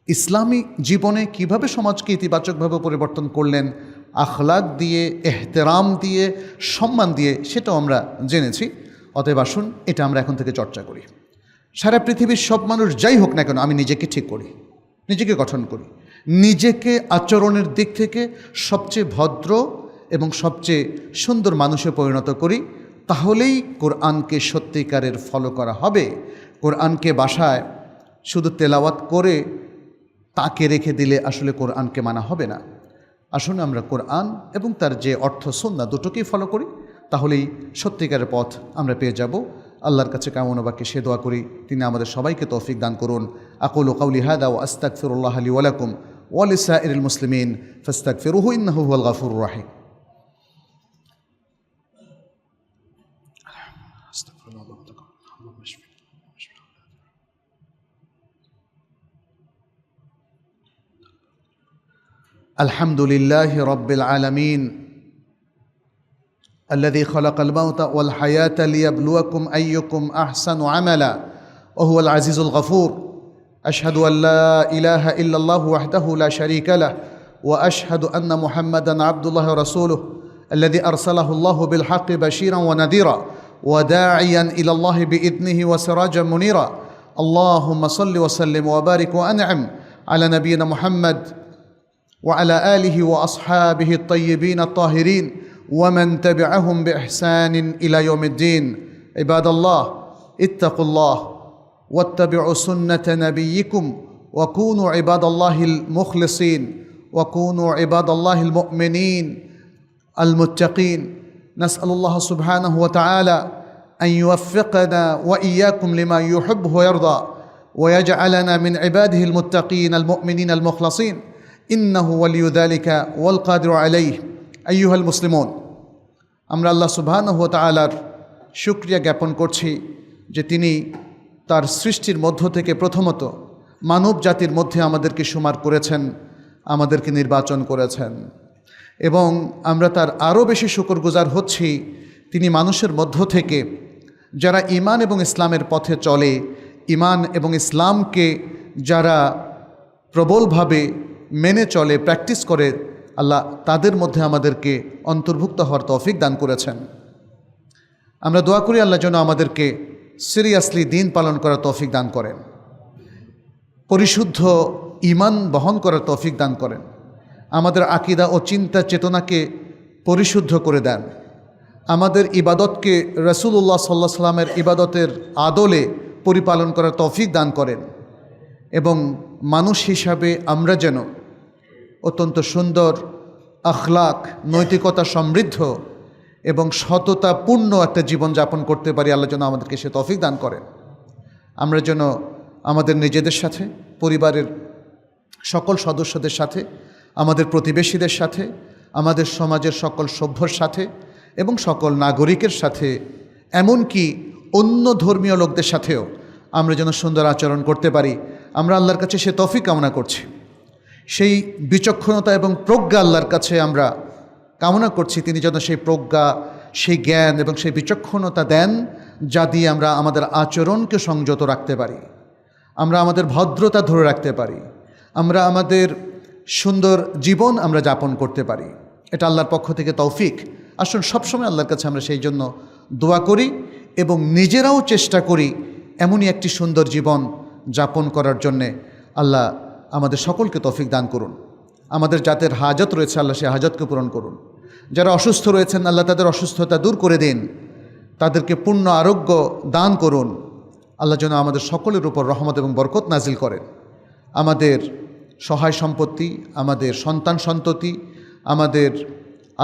ইসলামী জীবনে কিভাবে সমাজকে ইতিবাচকভাবে পরিবর্তন করলেন, আখলাক দিয়ে, এহতেরাম দিয়ে, সম্মান দিয়ে, সেটাও আমরা জেনেছি। অতএব আসুন এটা আমরা এখন থেকে চর্চা করি। সারা পৃথিবীর সব মানুষ যাই হোক না কেন, আমি নিজেকে ঠিক করি, নিজেকে গঠন করি, নিজেকে আচরণের দিক থেকে সবচেয়ে ভদ্র এবং সবচেয়ে সুন্দর মানুষে পরিণত করি, তাহলেই কোরআনকে সত্যিকারের ফলো করা হবে। কোরআনকে বাসায় শুধু তেলাওয়াত করে তাকে রেখে দিলে আসলে কোরআনকে মানা হবে না। আসুন আমরা কোরআন এবং তার যে অর্থ সুন্নাহ দুটোকেই ফলো করি, তাহলেই সত্যিকারের পথ আমরা পেয়ে যাব। আল্লাহর কাছে কামনা বাক্যে সে দোয়া করি, তিনি আমাদের সবাইকে তৌফিক দান করুন। আকুলু কাউলি হাদা ওয়া আস্তাগফিরুল্লাহ লি ওয়া লাকুম ওয়া লিসাইরিল মুসলিমিন ফাস্তাগফিরুহু ইন্নাহু হুয়াল গাফুরুর রাহিম। আলহামদুলিল্লাহি রাব্বিল আলামিন الذي خلق الموت والحياة ليبلوكم أيكم أحسن عملا وهو العزيز الغفور. أشهد أن لا إله إلا الله وحده لا شريك له وأشهد أن محمدا عبد الله ورسوله. الذي أرسله الله بالحق بشيرا ونذيرا وداعيا إلى الله بإذنه وسراجا منيرا اللهم صل وسلم وبارك وأنعم على نبينا محمد وعلى آله وأصحابه الطيبين الطاهرين ومن تبعهم بإحسان إلى يوم الدين عباد الله اتقوا الله واتبعوا سنة نبيكم وكونوا عباد الله المخلصين وكونوا عباد الله المؤمنين المتقين نسأل الله سبحانه وتعالى أن يوفقنا وإياكم لما يحب ويرضى ويجعلنا من عباده المتقين المؤمنين المخلصين إنه ولي ذلك والقادر عليه أيها المسلمون আমরা আল্লাহ সুবহানাহু ওয়া তাআলার শুকরিয়া জ্ঞাপন করছি যে তিনি তার সৃষ্টির মধ্য থেকে প্রথমত মানব জাতির মধ্যে আমাদেরকে শুমার করেছেন, আমাদেরকে নির্বাচন করেছেন এবং আমরা তার আরও বেশি শুকরগুজার হচ্ছি তিনি মানুষের মধ্য থেকে যারা ঈমান এবং ইসলামের পথে চলে, ঈমান এবং ইসলামকে যারা প্রবলভাবে মেনে চলে, প্র্যাকটিস করে, আল্লাহ তাদের মধ্যে আমাদেরকে অন্তর্ভুক্ত হওয়ার তৌফিক দান করেছেন। আমরা দোয়া করি আল্লাহ যেন আমাদেরকে সিরিয়াসলি দিন পালন করার তৌফিক দান করেন, পরিশুদ্ধ ঈমান বহন করার তৌফিক দান করেন, আমাদের আকীদা ও চিন্তা চেতনাকে পরিশুদ্ধ করে দেন, আমাদের ইবাদতকে রাসূলুল্লাহ সাল্লাল্লাহু আলাইহি সাল্লামের ইবাদতের আদলে পরিপালন করার তৌফিক দান করেন এবং মানুষ হিসাবে আমরা যেন অত্যন্ত সুন্দর, আখলাক, নৈতিকতা সমৃদ্ধ এবং সততাপূর্ণ একটা জীবনযাপন করতে পারি। আল্লাহ যেন আমাদেরকে সে তৌফিক দান করেন। আমরা যেন আমাদের নিজেদের সাথে, পরিবারের সকল সদস্যদের সাথে, আমাদের প্রতিবেশীদের সাথে, আমাদের সমাজের সকল সভ্যর সাথে এবং সকল নাগরিকের সাথে, এমনকি অন্য ধর্মীয় লোকদের সাথেও আমরা যেন সুন্দর আচরণ করতে পারি। আমরা আল্লাহর কাছে সে তৌফিক কামনা করছি। সেই বিচক্ষণতা এবং প্রজ্ঞা আল্লাহর কাছে আমরা কামনা করছি, তিনি যেন সেই প্রজ্ঞা, সেই জ্ঞান এবং সেই বিচক্ষণতা দেন, যা দিয়ে আমরা আমাদের আচরণকে সংযত রাখতে পারি, আমরা আমাদের ভদ্রতা ধরে রাখতে পারি, আমরা আমাদের সুন্দর জীবন আমরা যাপন করতে পারি। এটা আল্লাহর পক্ষ থেকে তৌফিক। আসুন সবসময় আল্লাহর কাছে আমরা সেই জন্য দোয়া করি এবং নিজেরাও চেষ্টা করি এমনই একটি সুন্দর জীবন যাপন করার জন্যে। আল্লাহ আমাদের সকলকে তৌফিক দান করুন। আমাদের যাদের হাজত রয়েছে আল্লাহ সে হাজতকে পূরণ করুন। যারা অসুস্থ রয়েছেন আল্লাহ তাদের অসুস্থতা দূর করে দিন, তাদেরকে পূর্ণ আরোগ্য দান করুন। আল্লাহ যেন আমাদের সকলের উপর রহমত এবং বরকত নাজিল করেন। আমাদের সহায় সম্পত্তি, আমাদের সন্তান সন্ততি, আমাদের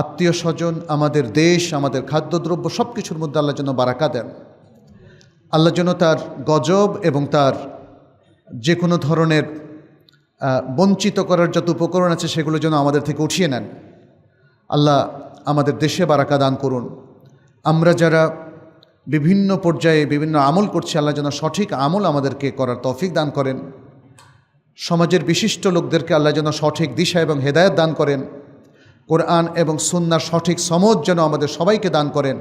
আত্মীয় স্বজন, আমাদের দেশ, আমাদের খাদ্যদ্রব্য সব কিছুর মধ্যে আল্লাহ যেন বারাকা দেন। আল্লাহ যেন তার গজব এবং তার যে কোনো ধরনের বঞ্চিত করার যত উপকরণ আছে সেগুলো যেন আমাদের থেকে উঠিয়ে নেন। আল্লাহ আমাদের দেশে বারাকা দান করুন। আমরা যারা বিভিন্ন পর্যায়ে বিভিন্ন আমল করছি আল্লাহ যেন সঠিক আমল আমাদেরকে করার তৌফিক দান করেন। সমাজের বিশিষ্ট লোকদেরকে আল্লাহ যেন সঠিক দিশা এবং হেদায়েত দান করেন। কোরআন এবং সুন্নাহর সঠিক সমঝ যেন আমাদের সবাইকে দান করেন।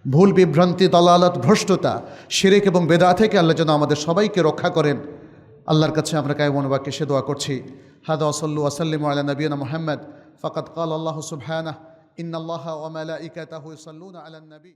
ভুল বিভ্রান্তি, দালালাত, ভ্রষ্টতা, শিরক এবং বেদা থেকে আল্লাহ যেন আমাদের সবাইকে রক্ষা করেন। আল্লাহর কাছে আমরা কায়মনোবাক্যে সে দোয়া করছি। হাদা ওয়াসাল্লু ওয়াসাল্লিমু আলা নবিয়িনা মুহাম্মদ ফাকাদ ক্বালা আল্লাহু সুবহানাহু ইন্নাল্লাহা ওয়া মালাইকাতাহু ইউসাল্লুনা আলান নবী।